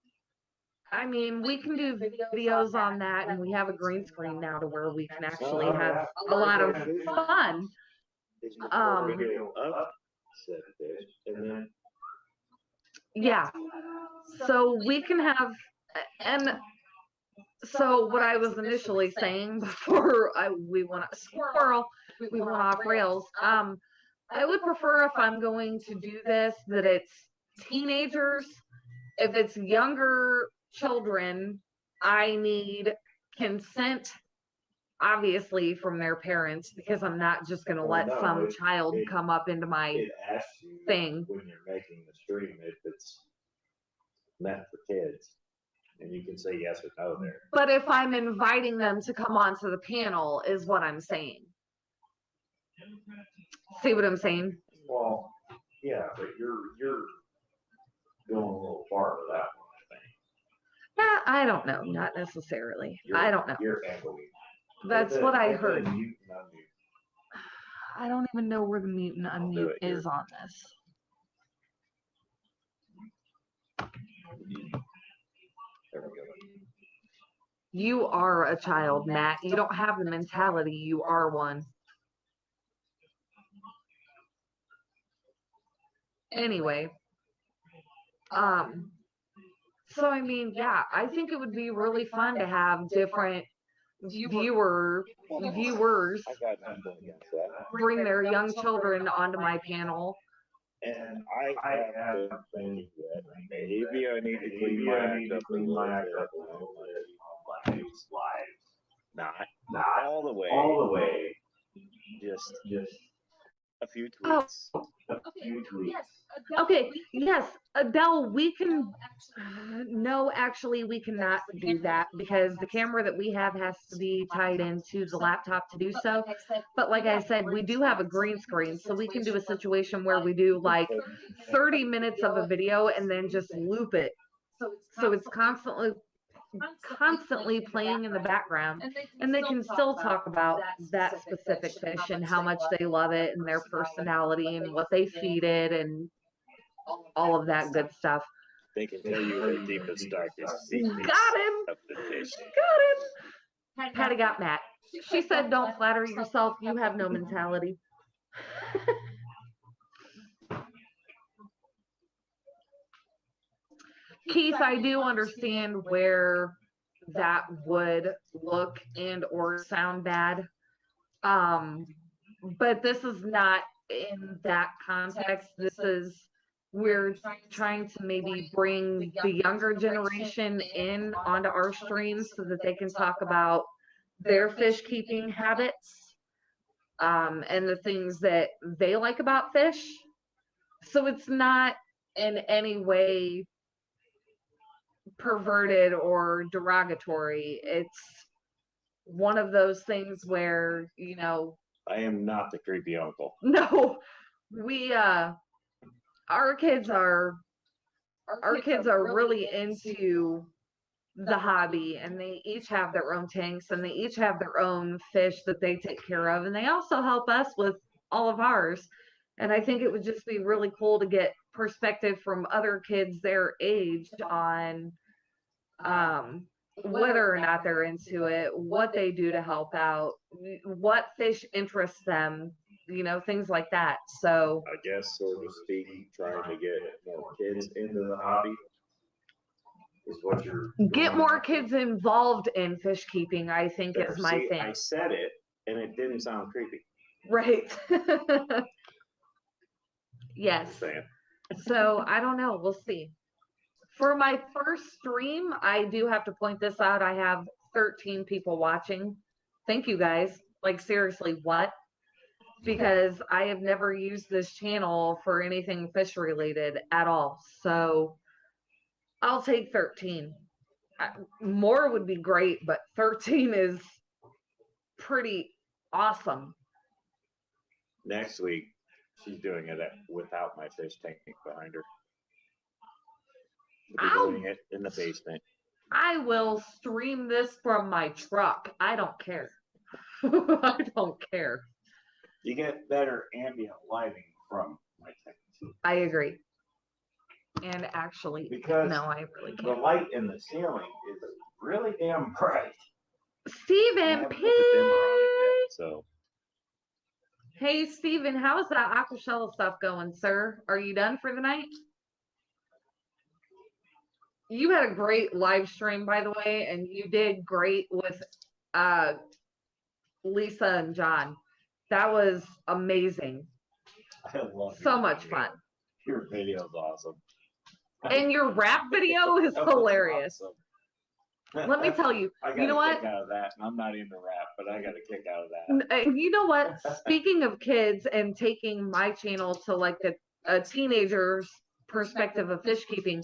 S1: I mean, we can do videos on that, and we have a green screen now to where we can actually have a lot of fun.
S4: Video of said fish, and then
S1: Yeah. So we can have, and so what I was initially saying before we went off rails. I would prefer, if I'm going to do this, that it's teenagers. If it's younger children, I need consent obviously from their parents, because I'm not just gonna
S4: Well,
S1: let
S4: no,
S1: some
S4: it-
S1: child
S4: it-
S1: come up into my
S4: It asks you
S1: thing.
S4: when you're making the stream if it's meant for kids. And you can say yes or no there.
S1: But if I'm inviting them to come onto the panel, is what I'm saying. See what I'm saying?
S4: Well, yeah, but you're going a little far with that one, I think.
S1: Yeah, I don't know. Not necessarily. I don't know.
S4: You're echoing.
S1: That's what I heard.
S4: Mute and unmute.
S1: I don't even know where the mute and
S4: I'll do
S1: unmute
S4: it here.
S1: is on this.
S4: There we go.
S1: You are a child, Matt. You don't have the mentality. You are one. Anyway. So I mean, yeah, I think it would be really fun to have different viewers
S4: I got nothing against that.
S1: bring their young children onto my panel.
S4: And I have been that maybe I need to clean my act up a little bit. Not all the way. Just a few tweaks.
S1: Okay, yes, Adele, we can. No, actually, we cannot do that because the camera that we have has to be tied into the laptop to do so. But like I said, we do have a green screen, so we can do a situation where we do like 30 minutes of a video and then just loop it. So it's constantly playing in the background, and they can still talk about that specific fish and how much they love it and their personality and what they feed it and all of that good stuff.
S4: They can tell you the deepest, darkest secrets
S1: Got him!
S4: of the fish.
S1: Got him! Patty got Matt. She said, "Don't flatter yourself. You have no mentality." Keith, I do understand where that would look and or sound bad. But this is not in that context. This is, we're trying to maybe bring the younger generation in onto our streams so that they can talk about their fish keeping habits, and the things that they like about fish. So it's not in any way perverted or derogatory. It's one of those things where, you know,
S4: I am not the creepy uncle.
S1: no, we our kids are really into the hobby, and they each have their own tanks and they each have their own fish that they take care of, and they also help us with all of ours. And I think it would just be really cool to get perspective from other kids their age on whether or not they're into it, what they do to help out, what fish interests them, you know, things like that. So
S4: I guess, so to speak, trying to get more kids into the hobby is what you're
S1: get
S4: going
S1: more
S4: after.
S1: kids involved in fish keeping, I think, is my
S4: See,
S1: thing.
S4: I said it, and it didn't sound creepy.
S1: Right. Yes.
S4: Just saying.
S1: So I don't know. We'll see. For my first stream, I do have to point this out. I have 13 people watching. Thank you guys. Like, seriously, what? Because I have never used this channel for anything fish related at all. So I'll take 13. More would be great, but 13 is pretty awesome.
S4: Next week, she's doing it without my fish tank behind her. We'll be
S1: Ow.
S4: doing it in the basement.
S1: I will stream this from my truck. I don't care. I don't care.
S4: You get better ambient lighting from my tank.
S1: I agree. And actually,
S4: Because
S1: no, I really
S4: the
S1: can't.
S4: light in the ceiling is really damn bright. I
S1: Steven
S4: haven't put the dimmer on it yet, so
S1: Hey, Steven, how's that Aquashella stuff going, sir? Are you done for the night? You had a great live stream, by the way, and you did great with Lisa and John. That was amazing.
S4: I love
S1: So
S4: your
S1: much
S4: video.
S1: fun.
S4: Your video's awesome.
S1: And your rap video is
S4: That was
S1: hilarious.
S4: awesome.
S1: Let me tell you,
S4: I got
S1: you know
S4: a
S1: what?
S4: kick out of that, and I'm not into rap, but I got a kick out of that.
S1: You know what? Speaking of kids and taking my channel to like a teenager's perspective of fish keeping,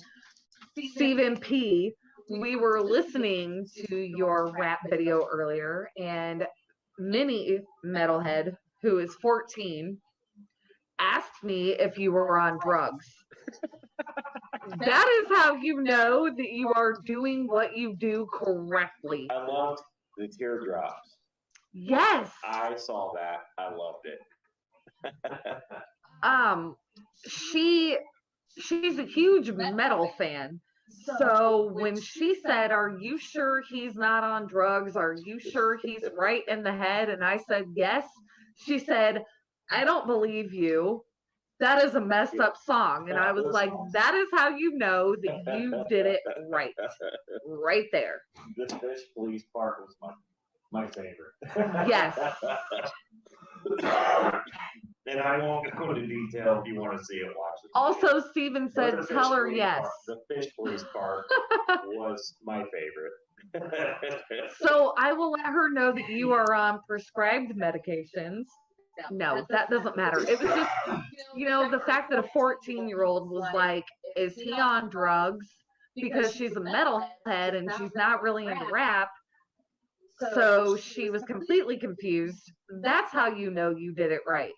S1: Stephen P, we were listening to your rap video earlier, and Minnie Metalhead, who is 14, asked me if you were on drugs. That is how you know that you are doing what you do correctly.
S4: I loved the teardrops.
S1: Yes.
S4: I saw that. I loved it.
S1: She's a huge metal fan. So when she said, "Are you sure he's not on drugs? Are you sure he's right in the head?" And I said, "Yes." She said, "I don't believe you. That is a messed up song." And I was like, "That is how you know that you did it right. Right there."
S3: The fish police part was my favorite.
S1: Yes.
S3: And I won't go into detail. If you want to see it, watch it.
S1: Also, Steven
S3: But
S1: said,
S3: the fish
S1: "Tell her
S3: police
S1: yes."
S3: part- the fish police part was my favorite.
S1: So I will let her know that you are on prescribed medications. No, that doesn't matter. It was just, you know, the fact that a 14-year-old was like, "Is he on drugs?" Because she's a metalhead and she's not really into rap. So she was completely confused. That's how you know you did it right.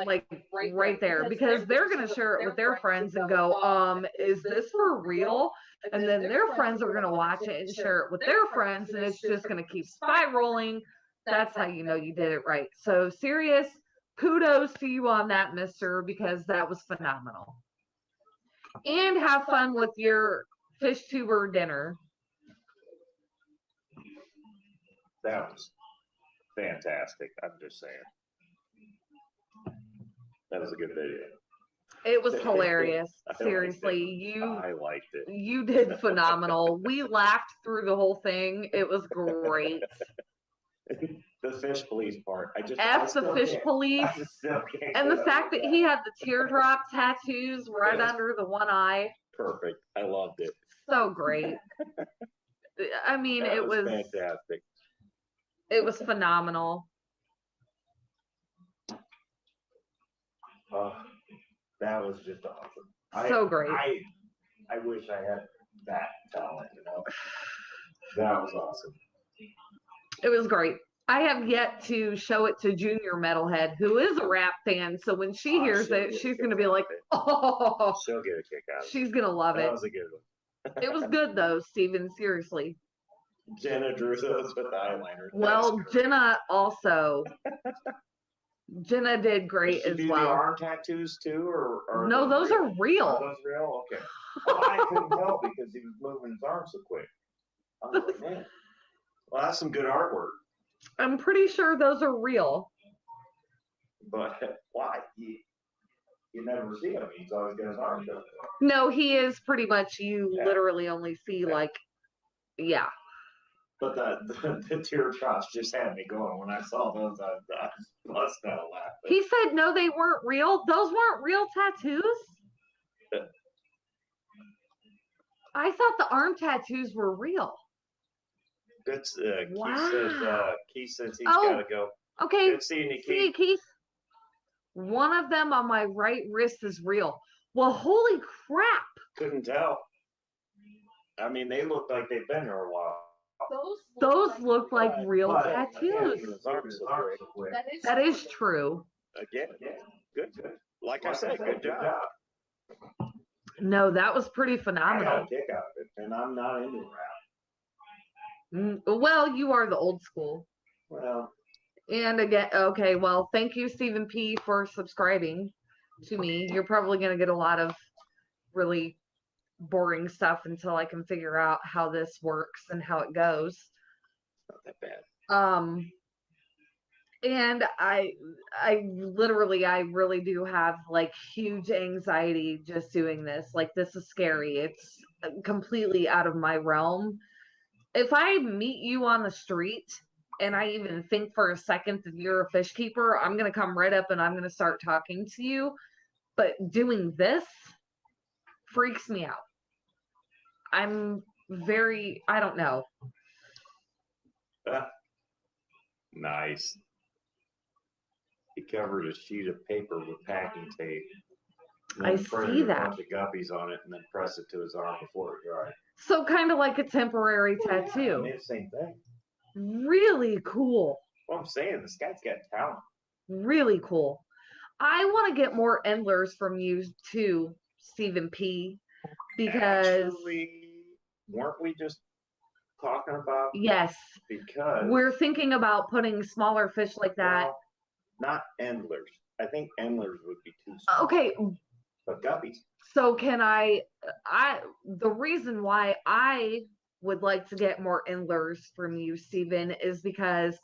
S1: Like right there, because they're going to share it with their friends and go, is this for real? And then their friends are going to watch it and share it with their friends, and it's just going to keep spiraling. That's how you know you did it right. So serious kudos to you on that, mister, because that was phenomenal. And have fun with your fish tuber dinner.
S4: That was fantastic. I'm just saying. That was a good video.
S1: It was hilarious. Seriously,
S4: I liked it.
S1: you did phenomenal. We laughed through the whole thing. It was great.
S4: The fish police part. I
S1: F the
S4: still
S1: fish
S4: can't-
S1: police.
S4: I still can't
S1: And
S4: get
S1: the fact
S4: over
S1: that he had the teardrop tattoos right
S4: Yes.
S1: under the one eye.
S4: Perfect. I loved it.
S1: So great. I mean,
S4: That
S1: it was
S4: fantastic.
S1: phenomenal.
S3: That was just awesome.
S1: So great.
S3: I wish I had that talent, you know. That was awesome.
S1: It was great. I have yet to show it to Junior Metalhead, who is a rap fan. So when she hears
S4: she'll
S1: it,
S4: get a
S1: she's
S4: kick
S1: going to be
S4: out
S1: like,
S4: of it.
S1: "Oh,"
S4: She'll get a kick out of it.
S1: she's going to love
S4: That
S1: it.
S4: was a good one.
S1: It was good though, Steven. Seriously.
S4: Jenna drew those with eyeliner.
S1: Well,
S4: That's great.
S1: Jenna also. Jenna did great
S3: Did she
S1: as
S3: do the
S1: well.
S3: arm tattoos too, or
S1: No, those are
S3: Are
S1: real.
S3: those real? Okay. Well, I couldn't tell because he was moving his arms so quick. I was like, man. Well, that's some good artwork.
S1: I'm pretty sure those are real.
S3: But why? You never see him. He's always got his arms up.
S1: No, he is pretty much, you
S3: Yeah.
S1: literally only see like, yeah.
S3: But the teardrops just had me going. When I saw those, I was busting out laughing.
S1: He said no, they weren't real. Those weren't real tattoos. I thought the arm tattoos were real.
S3: Good.
S1: Wow.
S3: Keith says he's
S1: Oh.
S3: got to go.
S1: Okay,
S3: Good seeing you,
S1: see you,
S3: Keith.
S1: Keith. One of them on my right wrist is real. Well, holy crap.
S3: Couldn't tell. I mean, they look like they've been there a while.
S1: Those look like real
S3: But,
S1: tattoos.
S3: his arms so quick.
S1: That is true.
S4: Again,
S3: Yeah.
S4: good. Like I said, good job.
S1: No, that was pretty
S3: I got
S1: phenomenal.
S3: a kick out of it, and I'm not into rap.
S1: Well, you are the old school.
S3: Well,
S1: And again, okay, well, thank you, Stephen P, for subscribing to me. You're probably going to get a lot of really boring stuff until I can figure out how this works and how it goes.
S4: Not that bad.
S1: And I really do have like huge anxiety just doing this. Like, this is scary. It's completely out of my realm. If I meet you on the street and I even think for a second that you're a fish keeper, I'm going to come right up and I'm going to start talking to you. But doing this freaks me out. I'm very, I don't know.
S4: Nice. He covered a sheet of paper with packing tape. and
S1: I
S4: then printed
S1: see
S4: a
S1: that.
S4: bunch of guppies on it and then pressed it to his arm before it dried.
S1: So kind of like a temporary
S4: I
S1: tattoo.
S4: mean, the same thing.
S1: Really cool.
S4: Well, I'm saying this guy's got talent.
S1: Really cool. I want to get more endlers from you too, Stephen P. Because
S4: Actually, weren't we just talking about
S1: yes,
S4: because
S1: we're thinking about putting smaller fish like that.
S4: well, not endlers. I think endlers would be too small.
S1: Okay,
S4: But guppies.
S1: so can the reason why I would like to get more endlers from you, Stephen, is because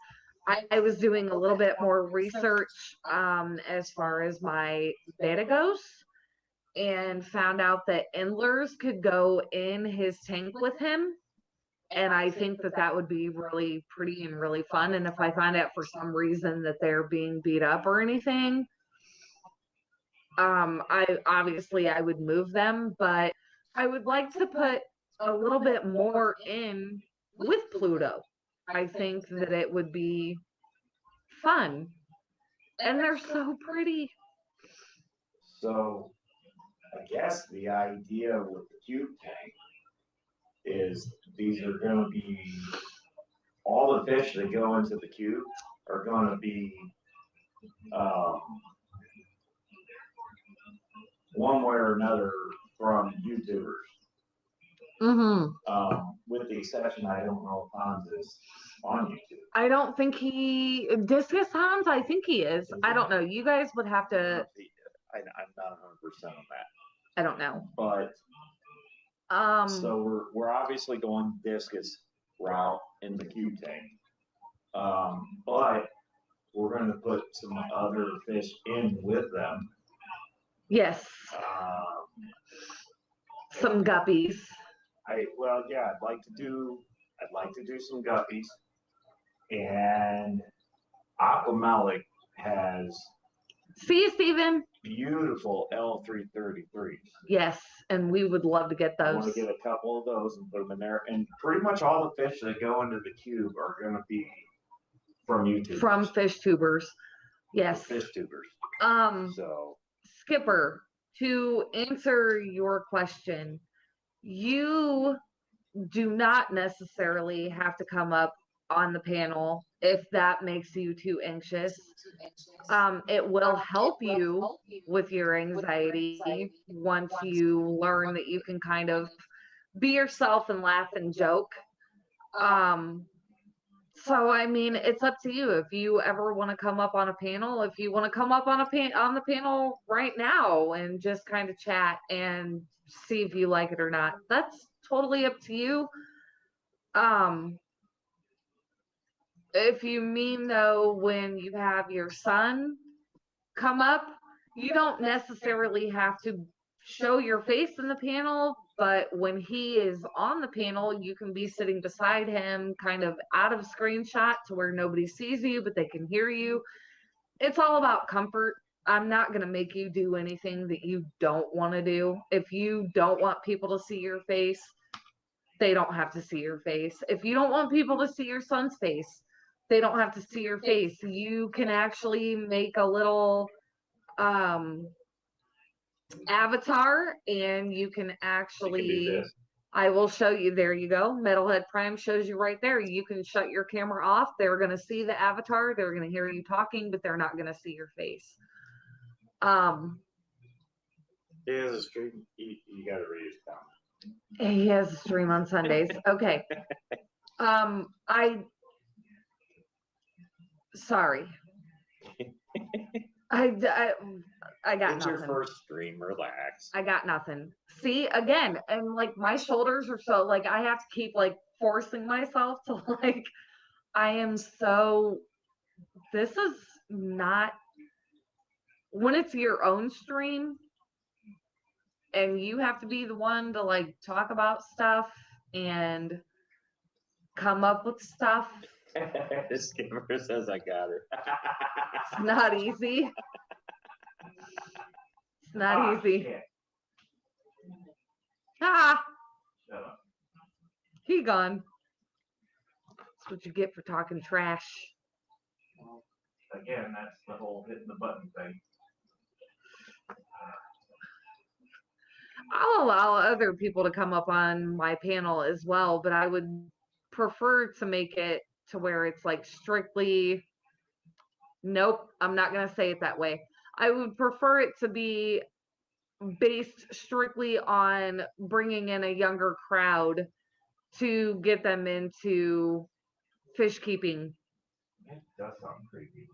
S1: I was doing a little bit more research as far as my beta goes, and found out that endlers could go in his tank with him. And I think that that would be really pretty and really fun. And if I find out for some reason that they're being beat up or anything, I would move them, but I would like to put a little bit more in with Pluto. I think that it would be fun. And they're so pretty.
S3: So, I guess the idea with the cube tank is these are gonna be, all the fish that go into the cube are gonna be, one way or another from YouTubers.
S1: Mm-hmm.
S3: With the exception, I don't know if Hans is on YouTube.
S1: I don't think Discus Hans, I think he is. I don't know. You guys would have to,
S4: I'm not 100% on that.
S1: I don't know.
S3: But so we're obviously going discus route in the cube tank. But we're going to put some other fish in with them.
S1: Yes, some guppies.
S3: I'd like to do some guppies. And Aquamelic has
S1: See you, Stephen.
S3: beautiful L333s.
S1: Yes, and we would love to get
S3: I want
S1: those.
S3: to get a couple of those and put them in there. And pretty much all the fish that go into the cube are going to be from YouTube.
S1: From fish tubers. Yes.
S3: Fish tubers. So
S1: Skipper, to answer your question, you do not necessarily have to come up on the panel if that makes you too anxious. It will help you with your anxiety once you learn that you can kind of be yourself and laugh and joke. So I mean, it's up to you. If you ever want to come up on a panel, if you want to come up on on the panel right now and just kind of chat and see if you like it or not, that's totally up to you. If you mean though, when you have your son come up, you don't necessarily have to show your face in the panel, but when he is on the panel, you can be sitting beside him, kind of out of screenshot to where nobody sees you, but they can hear you. It's all about comfort. I'm not going to make you do anything that you don't want to do. If you don't want people to see your face, they don't have to see your face. If you don't want people to see your son's face, they don't have to see your face. You can actually make a little avatar, and you can actually, I will show you. There you go. Metalhead Prime shows you right there. You can shut your camera off. They're going to see the avatar. They're going to hear you talking, but they're not going to see your face.
S4: He has a stream. You got to read his comment.
S1: He has a stream on Sundays. Okay. Sorry. I got
S4: It's
S1: nothing.
S4: your first stream. Relax.
S1: I got nothing. See, again, and like my shoulders are so, like, I have to keep like forcing myself to like, I am so, this is not, when it's your own stream and you have to be the one to like talk about stuff and come up with stuff,
S4: The skipper says I got her.
S1: it's not easy. It's not easy.
S3: Shit.
S1: Ah,
S3: Shut up.
S1: He gone. That's what you get for talking trash.
S3: Well, again, that's the whole hitting the button thing.
S1: I'll allow other people to come up on my panel as well, but I would prefer to make it to where it's like strictly, nope, I'm not going to say it that way. I would prefer it to be based strictly on bringing in a younger crowd to get them into fish keeping.
S3: It does sound creepy.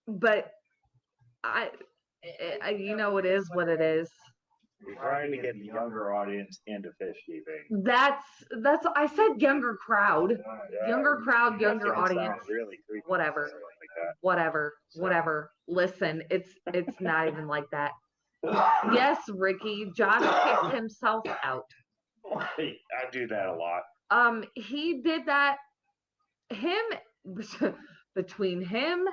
S1: But you know, it is what it is.
S4: You're trying to get the younger audience into fish keeping.
S1: That's I said younger crowd,
S4: Yeah,
S1: younger crowd,
S4: making
S1: younger
S4: it sound
S1: audience.
S4: really creepy.
S1: Whatever.
S4: Something like
S1: Whatever. Listen, it's not even like that. Yes, Ricky, Josh kicked himself out.
S4: that. I do that a lot.
S1: He did that. Between him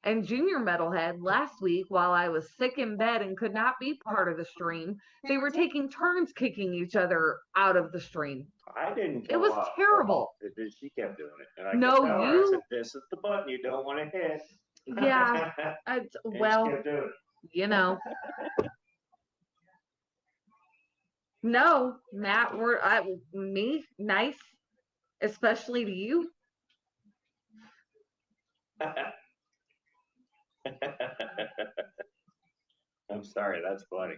S1: and Junior Metalhead last week, while I was sick in bed and could not be part of the stream, they were taking turns kicking each other out of the stream.
S4: I didn't.
S1: It was
S4: go up.
S1: terrible.
S4: She kept doing it. And I
S1: No,
S4: kept telling her, I
S1: you-
S4: said, this is the button you don't want to hit.
S1: Yeah,
S4: And she
S1: well,
S4: kept doing it.
S1: you know. No, Matt, me nice, especially to you.
S4: I'm sorry, that's funny.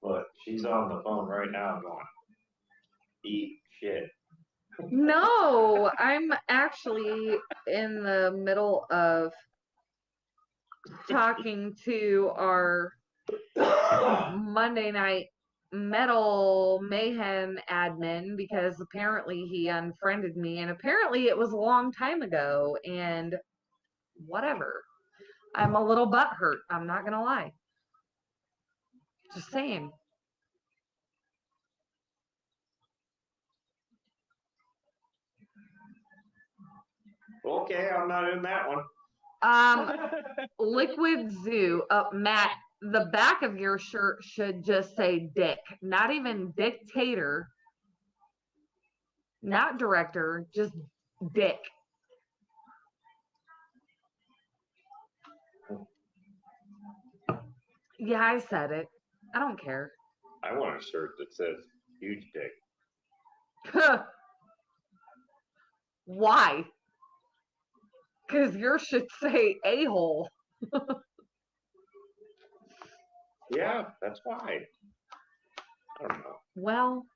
S3: But she's on the phone right now going, eat shit.
S1: No, I'm actually in the middle of talking to our Monday night Metal Mayhem admin because apparently he unfriended me and apparently it was a long time ago and whatever. I'm a little butthurt. I'm not gonna lie. Just saying.
S3: Okay, I'm not in that one.
S1: Liquid Zoo. Matt, the back of your shirt should just say dick, not even dictator, not director, just dick. Yeah, I said it. I don't care.
S4: I want a shirt that says huge dick.
S1: Why? Because yours should say a-hole.
S4: Yeah, that's why. I don't know.
S1: Well,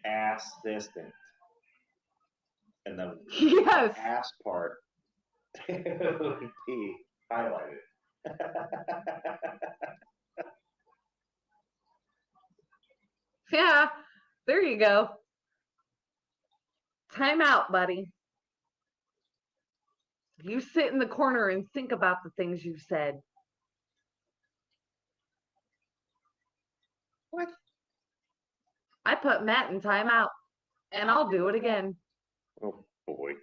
S4: Ass distant. And the
S1: yes.
S4: ass part would be highlighted.
S1: Yeah, there you go. Time out, buddy. You sit in the corner and think about the things you've said.
S4: What?
S1: I put Matt in timeout, and I'll do it again.
S4: Oh boy.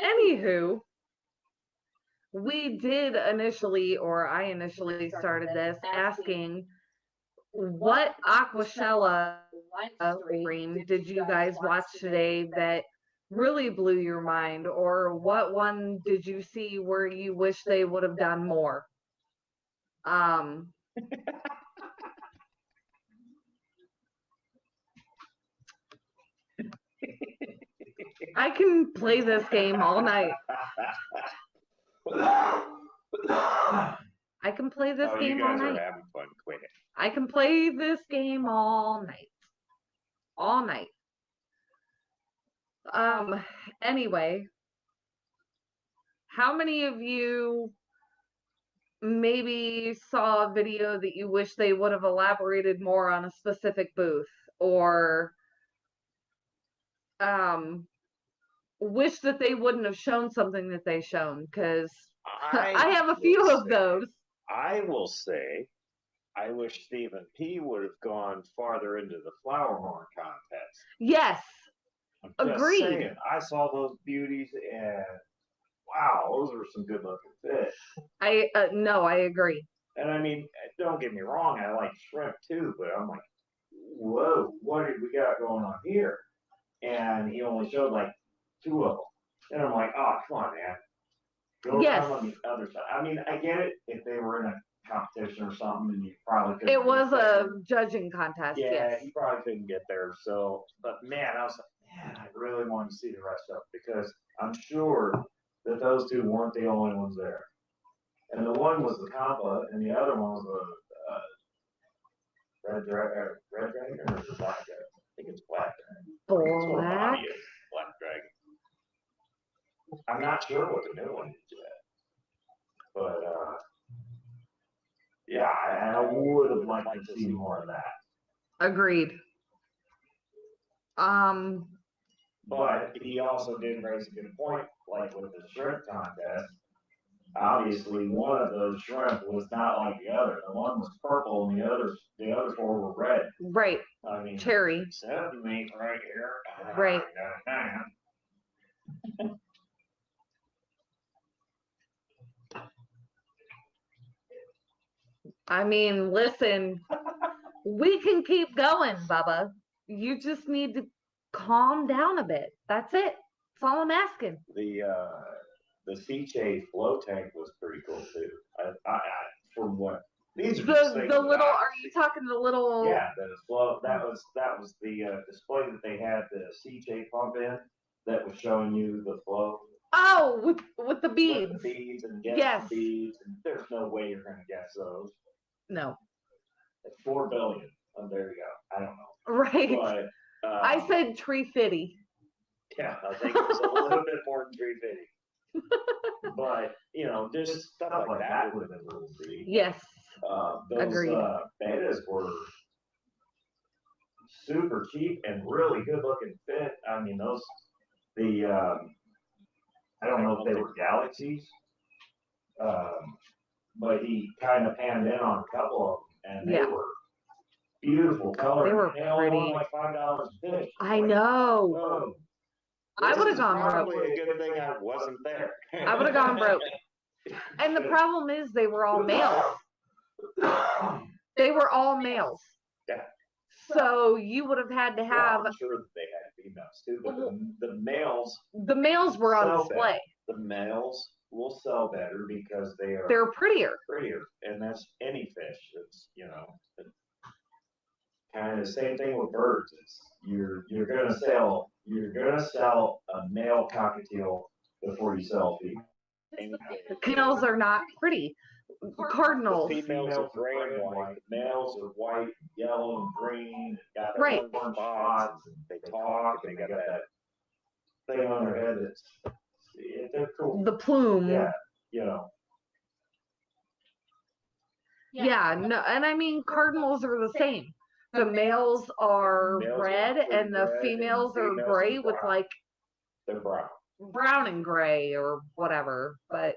S1: Anywho, we did initially, or I initially started this asking what Aquashella stream did you guys watch today that really blew your mind, or what one did you see where you wish they would have done more? I can play this game all night. I can play this
S4: Oh,
S1: game
S4: you
S1: all
S4: guys are
S1: night.
S4: having fun. Quit it.
S1: I can play this game all night. All night. Anyway, how many of you maybe saw a video that you wish they would have elaborated more on a specific booth, or wish that they wouldn't have shown something that they shown, because I
S4: I
S1: have a
S4: will
S1: few of
S4: say-
S1: those.
S4: I will say, I wish Stephen P. would have gone farther into the flower horn contest.
S1: Yes,
S4: I'm just
S1: Agreed.
S4: saying, I saw those beauties and wow, those were some good looking fish.
S1: no, I agree.
S3: And I mean, don't get me wrong, I like shrimp too, but I'm like, whoa, what did we got going on here? And he only showed like 2 of them. And I'm like, oh, come on, man. Go
S1: Yes.
S3: around on the other side. I mean, I get it if they were in a competition or something and you probably couldn't.
S1: It was
S3: get
S1: a
S3: there.
S1: judging contest.
S3: Yeah,
S1: Yes.
S3: he probably couldn't get there. So, but man, I was like, man, I really wanted to see the rest of it because I'm sure that those 2 weren't the only ones there. And the one was the Compa, and the other one was the red dragon or the black dragon. I think it's black dragon. That's what
S1: Black.
S3: Bobby is, black dragon. I'm not sure what the new one is yet, but yeah, I would have liked to see more of that.
S1: Agreed.
S3: But he also did raise a good point, like with the shrimp contest. Obviously, one of those shrimp was not like the other. The one was purple, and the other 4 were red.
S1: Right.
S3: I mean,
S1: Cherry.
S3: 7 meat right here.
S1: Right. I mean, listen, we can keep going, Bubba. You just need to calm down a bit. That's it. That's all I'm asking.
S3: The sea chase flow tank was pretty cool too. I for what these are
S1: The
S3: just things
S1: the
S3: that
S1: little,
S3: I-
S1: are you talking the little?
S3: Yeah, the flow. That was the display that they had the sea chase pump in that was showing you the flow.
S1: Oh, with the
S3: With the
S1: beads.
S3: beads and guess
S1: Yes.
S3: the beads, and there's no way you're gonna guess those.
S1: No.
S3: It's 4 billion. Oh, there you go. I don't know,
S1: Right.
S3: but
S1: I said tree fitty.
S3: yeah, I think it was a little bit more than 350. But you know, just stuff like that would have been really pretty.
S1: Yes.
S3: Those
S1: Agreed.
S3: betas were super cheap and really good looking fit. I mean, I don't know if they were galaxies, but he kind of panned in on a couple of them, and they
S1: Yeah.
S3: were beautiful color.
S1: They were
S3: They all were
S1: pretty.
S3: like $5 a fish.
S1: I
S3: Like,
S1: know.
S3: whoa.
S1: I
S3: This
S1: would've
S3: is
S1: gone broke.
S3: probably a good thing I wasn't there.
S1: I would have gone broke. And the problem is they were all males. They were all males.
S3: Yeah.
S1: So you would have had to have,
S3: Well, I'm sure that they had females too, but the males,
S1: the males were on
S3: Sell
S1: display.
S3: the males will sell better because they are
S1: They're prettier.
S3: prettier, and that's any fish. It's kind of the same thing with birds. It's you're gonna sell a male cockatiel before you sell a female.
S1: The males are not pretty. Cardinals.
S3: The females are gray and white. The males are white, yellow, and green. Got their
S1: Right.
S3: orange spots. And they talk, and they got that thing on their head. They're cool.
S1: The plume.
S3: Yeah, you know.
S1: Yeah, no, and I mean cardinals are the same. The males are
S3: Males are
S1: red and the
S3: red and
S1: females are
S3: females
S1: gray
S3: are
S1: with
S3: brown.
S1: like
S3: They're brown.
S1: brown and gray or whatever. But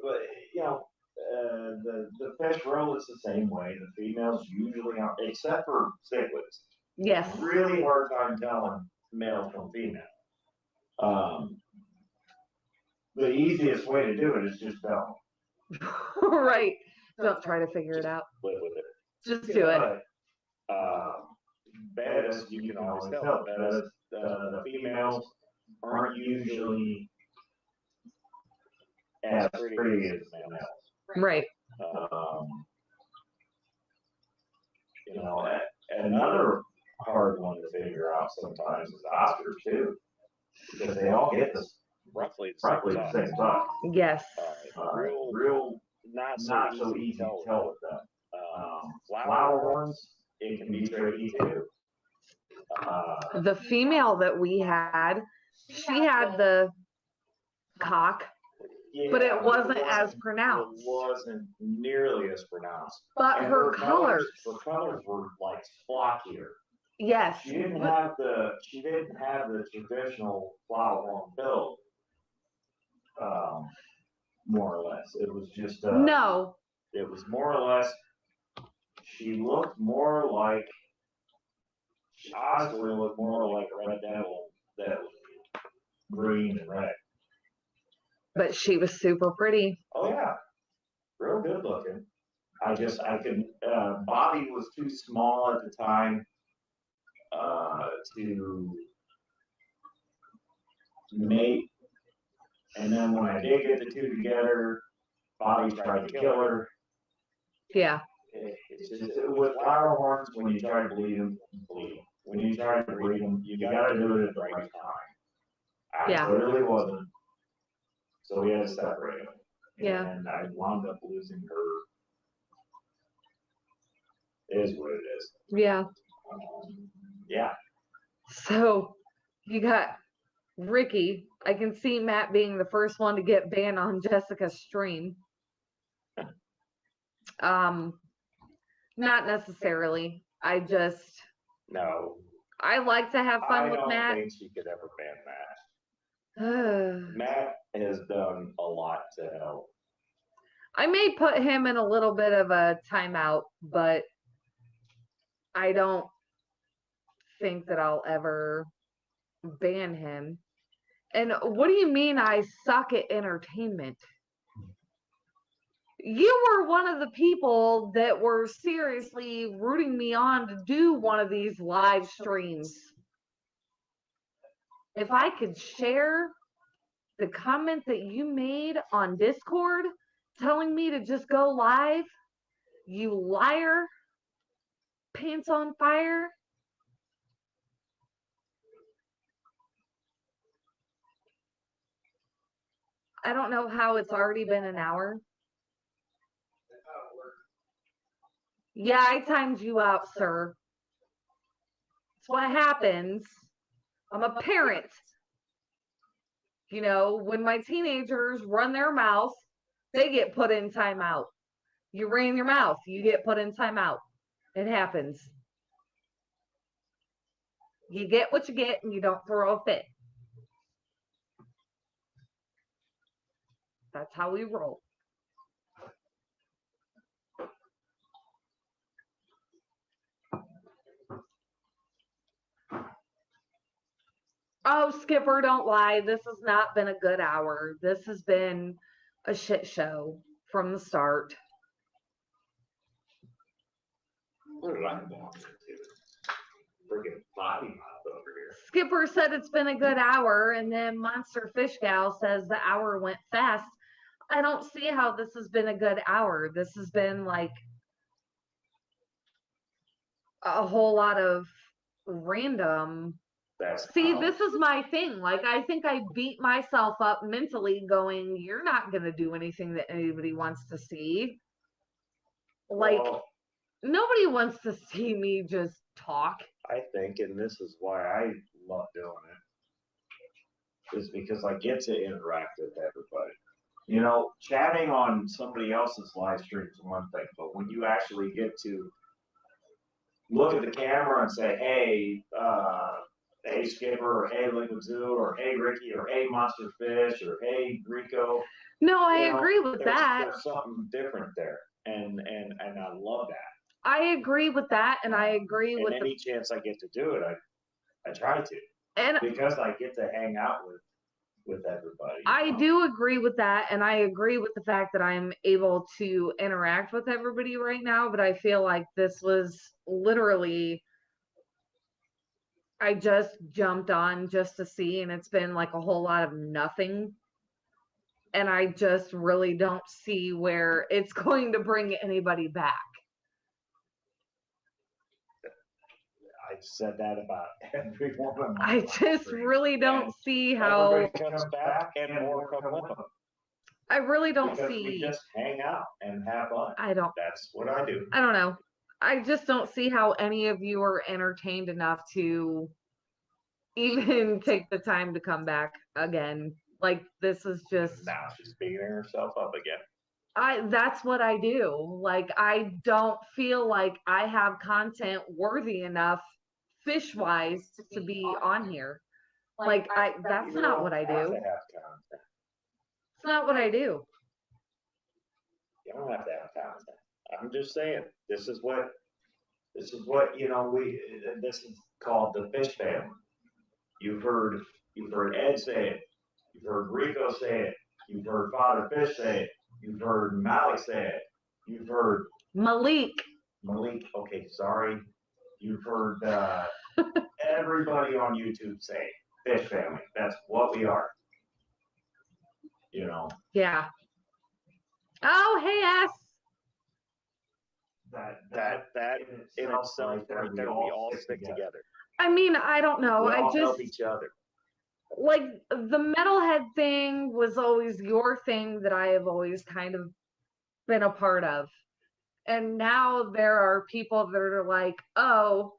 S3: But the fish roll is the same way. The females usually are, except for cichlids.
S1: yes.
S3: Really hard time telling male from female. The easiest way to do it is just tell
S1: Right. Don't try to figure it
S3: Just
S1: out.
S3: them, live with it.
S1: Just do it.
S3: But, betas, you can always tell. Betas, the females aren't usually as pretty as the males.
S1: Right.
S3: Another hard one to figure out sometimes is Oscars too, because they all get this
S4: roughly
S3: the same size.
S1: Yes.
S3: Real
S4: not
S3: not so easy to tell with them. Flower horns, it can be tricky too.
S1: The female that we had, she had the cock, but it wasn't as pronounced.
S3: It wasn't nearly as pronounced.
S1: But
S3: And
S1: her colors.
S3: Her colors were like splotchier.
S1: Yes.
S3: She didn't have the traditional flat-worn build. More or less, it was just,
S1: No.
S3: it was more or less, she looked more like, she honestly looked more like Red Devil that was green and red.
S1: But she was super pretty.
S3: Oh yeah, real good looking. I could, Bobby was too small at the time, to mate. And then when I did get the two together, Bobby tried to kill her.
S1: Yeah.
S3: It's just, with flower horns, when you try to bleed them, bleed 'em. When you try to breed them, you gotta do it at the right time. I
S1: Yeah.
S3: clearly wasn't. So we had to separate them.
S1: Yeah.
S3: And I wound up losing her. It is what it is.
S1: Yeah.
S3: Yeah.
S1: So you got Ricky. I can see Matt being the first one to get banned on Jessica's stream. Not necessarily.
S4: No,
S1: I like to have fun
S4: I
S1: with
S4: don't
S1: Matt.
S4: think she could ever ban Matt. Matt has done a lot to help.
S1: I may put him in a little bit of a timeout, but I don't think that I'll ever ban him. And what do you mean I suck at entertainment? You were one of the people that were seriously rooting me on to do one of these live streams. If I could share the comment that you made on Discord telling me to just go live, you liar, pants on fire. I don't know how it's already been an hour. Yeah, I timed you out, sir. That's what happens. I'm a parent. You know, when my teenagers run their mouth, they get put in timeout. You ran your mouth, you get put in timeout. It happens. You get what you get and you don't throw a fit. That's how we roll. Oh, Skipper, don't lie. This has not been a good hour. This has been a shit show from the start.
S3: What did I walk into? Friggin' body mouth over here.
S1: Skipper said it's been a good hour, and then Monster Fish Gal says the hour went fast. I don't see how this has been a good hour. This has been like a whole lot of random. See, this is my thing. Like, I think I beat myself up mentally going, you're not going to do anything that anybody wants to see. Like,
S4: Well,
S1: nobody wants to see me just talk.
S4: I think, and this is why I love doing it, is because I get to interact with everybody.
S3: You know, chatting on somebody else's live stream is one thing, but when you actually get to look at the camera and say, hey, hey Skipper, or hey Liquid Zoo, or hey Ricky, or hey Monster Fish, or hey Rico.
S1: No, I
S3: You know,
S1: agree with that.
S4: There's something different there, and I love that.
S1: I agree with that, and I agree
S4: And
S1: with
S4: any chance I get to do it, I try to,
S1: and
S3: Because I get to hang out with everybody.
S1: I do agree with that, and I agree with the fact that I'm able to interact with everybody right now, but I feel like this was literally, I just jumped on just to see, and it's been like a whole lot of nothing. And I just really don't see where it's going to bring anybody back.
S4: I've said that about every one of my
S1: I
S4: live
S1: just
S4: streams.
S1: really don't see how,
S4: Everybody comes back and more come with them.
S1: I really don't
S3: Because we
S1: see,
S3: just hang out and have fun.
S4: That's what I do.
S1: I don't know. I just don't see how any of you are entertained enough to even take the time to come back again. Like, this is just,
S4: Now she's beating herself up again.
S1: that's what I do. Like, I don't feel like I have content worthy enough fish wise to be on here. Like that's
S3: You
S1: not
S3: don't
S1: what I
S3: have
S1: do.
S3: to have content.
S1: It's not what I do.
S3: You don't have to have content. I'm just saying, this is what, this is called the fish family. You've heard Ed say it. You've heard Rico say it. You've heard Father Fish say it. You've heard Malik say it. You've heard
S1: Malik.
S3: Malik, okay, sorry. You've heard, everybody on YouTube say it. Fish family. That's what we are. You know,
S1: Yeah. Oh, hey, S.
S4: That in itself, right there, we all stick together.
S1: I mean, I don't know.
S3: We
S1: I
S3: all
S1: just
S3: help each other.
S1: like the metalhead thing was always your thing that I have always kind of been a part of. And now there are people that are like, oh,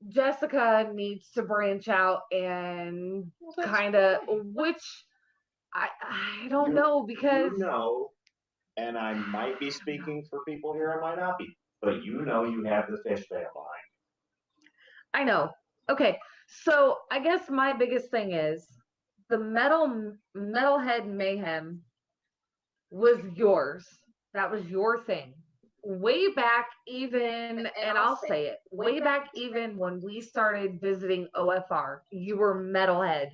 S1: Jessica needs to branch out and kind of, which I don't know because
S3: You know, and I might be speaking for people here, I might not be, but you know you have the fish family behind.
S1: I know. Okay, so I guess my biggest thing is the metalhead mayhem was yours. That was your thing. Way back even, and I'll say it, way back even when we started visiting OFR, you were metalhead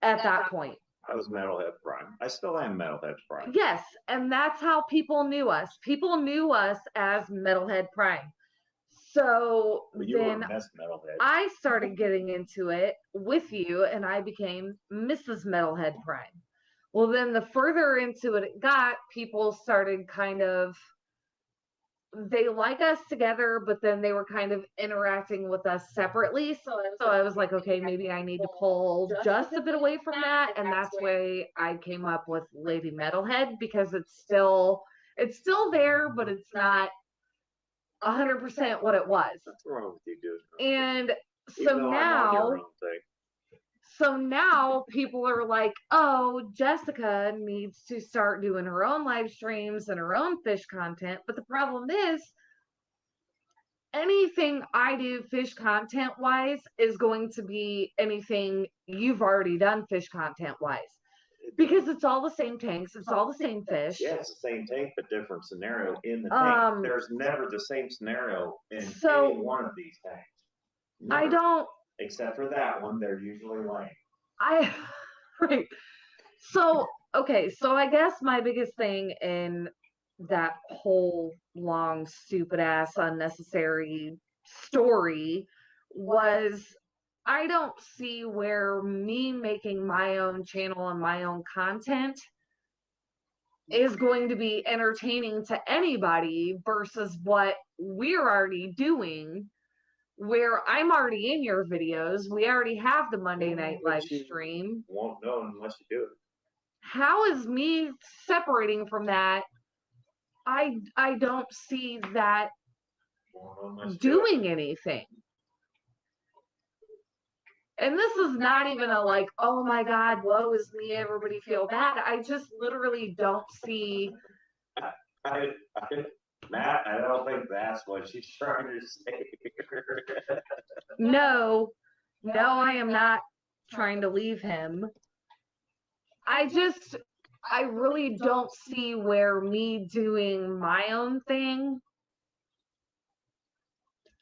S1: at that point.
S3: I was Metalhead Prime. I still am Metalhead Prime.
S1: Yes, and that's how people knew us. People knew us as Metalhead Prime. So
S3: But you were
S1: then
S3: Miss Metalhead.
S1: I started getting into it with you and I became Mrs. Metalhead Prime. Well, then the further into it got, people started kind of, they like us together, but then they were kind of interacting with us separately. So I was like, okay, maybe I need to pull just a bit away from that. And that's why I came up with Lady Metalhead, because it's still there, but it's not 100% what it was.
S3: What's wrong with you, dude?
S1: And
S3: Even
S1: so
S3: though I'm on your
S1: now,
S3: own thing.
S1: so now people are like, oh, Jessica needs to start doing her own live streams and her own fish content. But the problem is, anything I do fish content wise is going to be anything you've already done fish content wise. Because it's all the same tanks, it's all the same fish.
S3: Yeah, it's the same tank, but different scenario in the
S1: Um,
S3: tank. There's never the same scenario in
S1: So-
S3: any one of these tanks.
S1: I
S3: Never.
S1: don't,
S3: Except for that one, they're usually lame.
S1: right. So, okay, so I guess my biggest thing in that whole long, stupid ass, unnecessary story was I don't see where me making my own channel and my own content is going to be entertaining to anybody versus what we're already doing, where I'm already in your videos. We already have the Monday night live stream.
S3: Won't know unless you do it.
S1: How is me separating from that? I don't see that
S3: Won't know unless you do it.
S1: doing anything. And this is not even a like, oh my God, woe is me, everybody feel bad. I just literally don't see.
S3: Matt, I don't think that's what she's trying to say.
S1: No, I am not trying to leave him. I really don't see where me doing my own thing.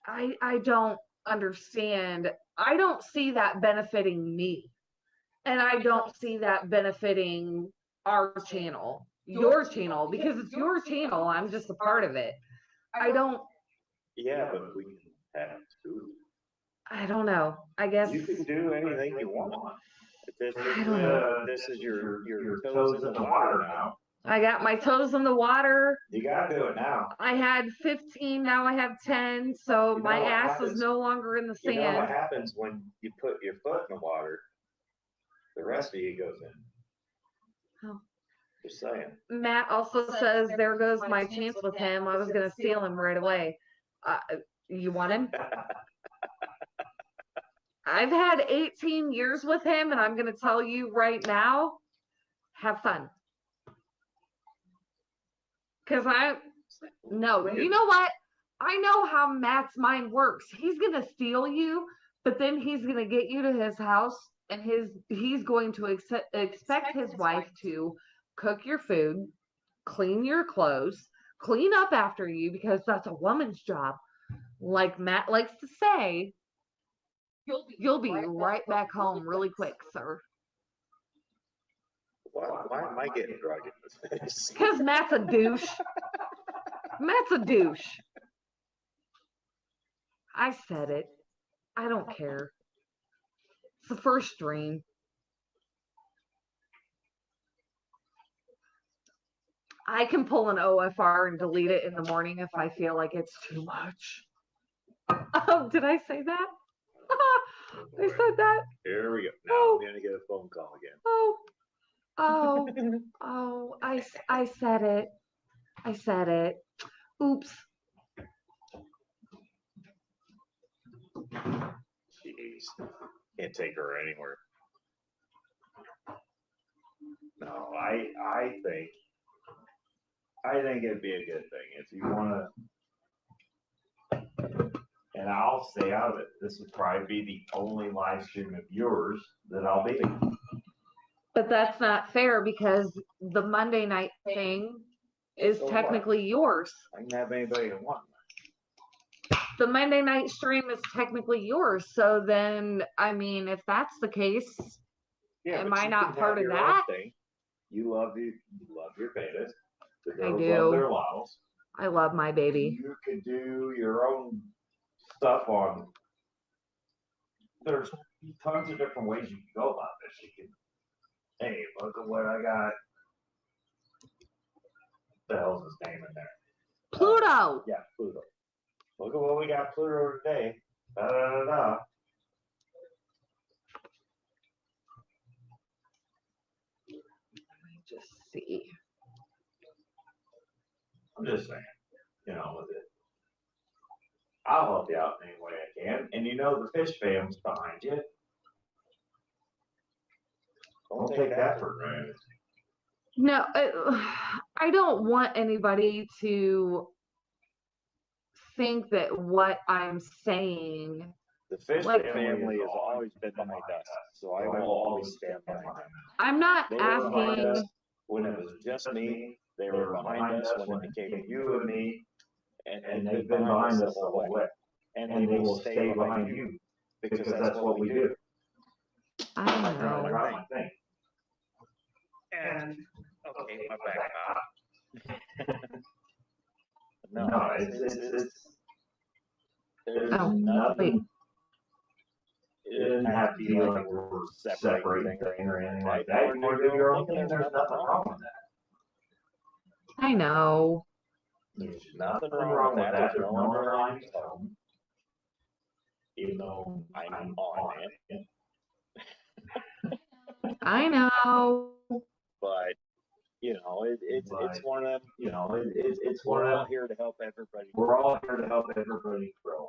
S1: I don't understand. I don't see that benefiting me. And I don't see that benefiting our channel, your channel, because it's your channel. I'm just a part of it. I don't
S3: We can have two.
S1: I don't know. I guess
S3: You can do anything you want.
S1: I don't know.
S3: This is your toes in the water now.
S1: I got my toes in the water.
S3: You gotta do it now.
S1: I had 15, now I have 10, so
S3: You know
S1: my
S3: what
S1: ass
S3: happens?
S1: is no longer in the
S3: You know what
S1: sand.
S3: happens when you put your foot in the water? The rest of you goes in.
S1: Oh.
S3: Just saying.
S1: Matt also says, there goes my chance with him. I was going to steal him right away. You want him? I've had 18 years with him, and I'm going to tell you right now, have fun. Because no, you know what? I know how Matt's mind works. He's going to steal you But then he's gonna get you to his house, and he's going to expect his wife to cook your food, clean your clothes, clean up after you because that's a woman's job. Like Matt likes to say, you'll be right back home really quick, sir.
S4: Why am I getting drugged in this?
S1: Because Matt's a douche. Matt's a douche. I said it. I don't care. It's the first stream. I can pull an OFR and delete it in the morning if I feel like it's too much. Oh, did I say that? I said that.
S4: Here we go. Now
S1: Oh.
S4: I'm gonna get a phone call again.
S1: Oh, I said it. I said it. Oops.
S4: Jeez, can't take her anywhere. No, I think it'd be a good thing if you wanna.
S3: And I'll stay out of it. This would probably be the only live stream of yours that I'll be.
S1: But that's not fair because the Monday night thing is
S3: So what?
S1: technically yours.
S3: I can have anybody I want.
S1: The Monday night stream is technically yours. So then, I mean, if that's the case,
S4: Yeah,
S1: am
S4: but
S1: I
S4: you
S1: not
S4: can
S1: part
S4: have
S1: of
S4: your own
S1: that?
S4: thing. You love your betas. The
S1: I
S4: girls
S1: do.
S4: love their laws.
S1: I love my baby.
S3: You could do your own stuff on. There's tons of different ways you can go about this. You can, hey, look at what I got. The hell's his name in there?
S1: Pluto.
S3: Yeah, Pluto. Look at what we got Pluto today. Da da da da.
S1: Just see.
S3: I'm just saying, you know, with it. I'll help you out in any way I can. And you know the fish fam's behind you. Don't take that for granted.
S1: No, I don't want anybody to think that what I'm saying.
S4: The fish
S1: Like-
S4: family has always been behind us, so I will always stand behind them.
S1: I'm not
S4: They were behind us
S1: asking.
S4: when it was just me. They were behind us when it became you and me,
S3: And they've been behind us the whole way.
S4: And they will stay behind you
S3: because that's what we do.
S1: I
S3: I
S1: don't
S3: drive
S1: know.
S3: my thing.
S4: And okay, my back.
S3: No, it's
S4: there's
S1: Oh, wait.
S4: nothing.
S3: it doesn't have to be like we're separating thing or anything like that. You want to do your own thing, there's nothing wrong with that.
S1: I know.
S3: There's nothing wrong with that. There's no underlying tone. Even though
S4: I'm on
S3: it.
S1: I know.
S4: But you know, it's one of them.
S3: You know, it's
S4: We're
S3: one
S4: all
S3: of
S4: here to help everybody,
S3: we're all here to help everybody grow.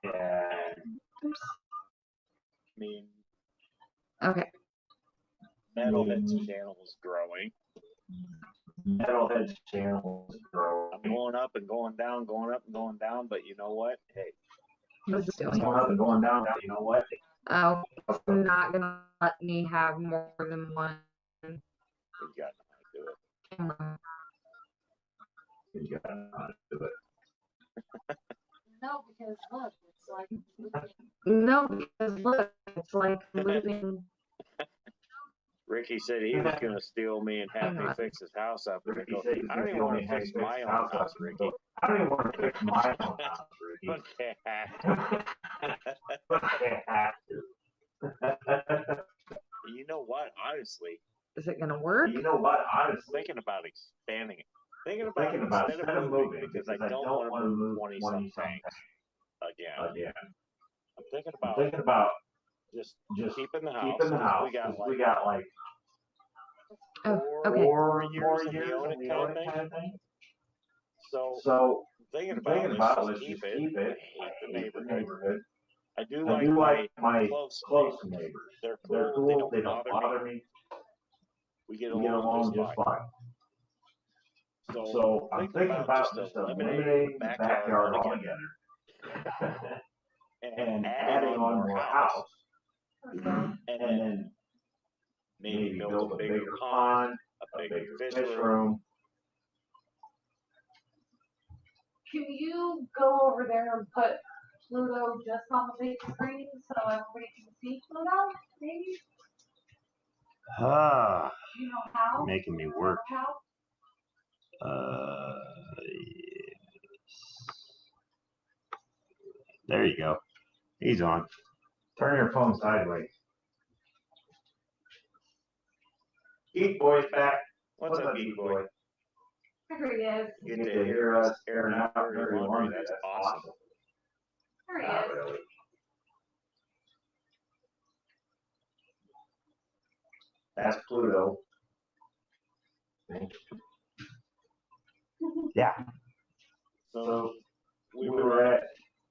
S4: and
S3: And
S4: I mean,
S1: Okay.
S4: Metalhead's channel is growing.
S3: Metalhead's channel is growing.
S4: I'm going up and going down, going up and going down. But you know what? Hey,
S1: What's it
S3: It's
S1: doing?
S3: going up and going down. You know what?
S1: Oh, it's not gonna let me have more than one
S4: we got to do it.
S1: camera.
S3: You gotta know how to do it.
S5: No, because look, it's like.
S1: No, because look, it's like moving.
S4: Ricky said he was going to steal me and have me
S1: Hang on.
S4: fix his house up. And I
S3: Ricky
S4: go,
S3: said he's
S4: I
S3: gonna
S4: don't even
S3: steal
S4: want
S3: me
S4: to
S3: and
S4: fix
S3: have me
S4: my
S3: fix
S4: own
S3: house
S4: house,
S3: up.
S4: Ricky.
S3: I don't even want to fix my own house,
S4: But
S3: Ricky. But I have to.
S4: you know what? Honestly,
S1: Is it gonna work?
S3: You know what? Honestly,
S4: thinking about expanding it. Thinking about
S3: instead of moving
S4: because I don't want to move 20-some tanks again.
S3: again.
S4: I'm thinking
S3: I'm
S4: about
S3: thinking about
S4: just
S3: just
S4: keeping the house.
S3: keeping the
S4: 'cause
S3: house.
S4: We got like
S1: Oh,
S4: four
S1: okay.
S3: more
S4: years
S3: years
S4: in the own
S3: in
S4: it
S3: the
S4: kind
S3: own
S4: of
S3: it
S4: thing.
S3: kind of thing.
S4: So
S3: So
S4: thinking
S3: thinking
S4: about
S3: about
S4: let's
S3: let's
S4: just
S3: just
S4: keep
S3: keep
S4: it.
S3: it.
S4: I hate the
S3: Hate the
S4: neighborhood.
S3: neighborhood.
S4: I do
S3: I do like my
S4: close
S3: close
S4: neighbors.
S3: neighbors.
S4: They're
S3: They're
S4: cool.
S3: cool.
S4: They don't bother me.
S3: me.
S4: We get
S3: We get along just fine. So I'm thinking about just eliminating the backyard altogether. and adding on more house.
S5: Okay.
S3: And then maybe build a bigger pond, a bigger fish room.
S5: Can you go over there and put Pluto just on the big screen so everybody can see Pluto, maybe?
S6: Ah,
S5: Do you know how?
S6: making me work.
S5: How?
S6: Yes. There you go. He's on.
S3: Turn your phone sideways. Geek Boy's back. What's up, Geek Boy?
S5: There he is.
S3: You get to hear us airing out dirty laundry. That's awesome.
S5: There he
S3: Not
S5: is.
S3: really. That's Pluto.
S6: Yeah.
S3: So we were at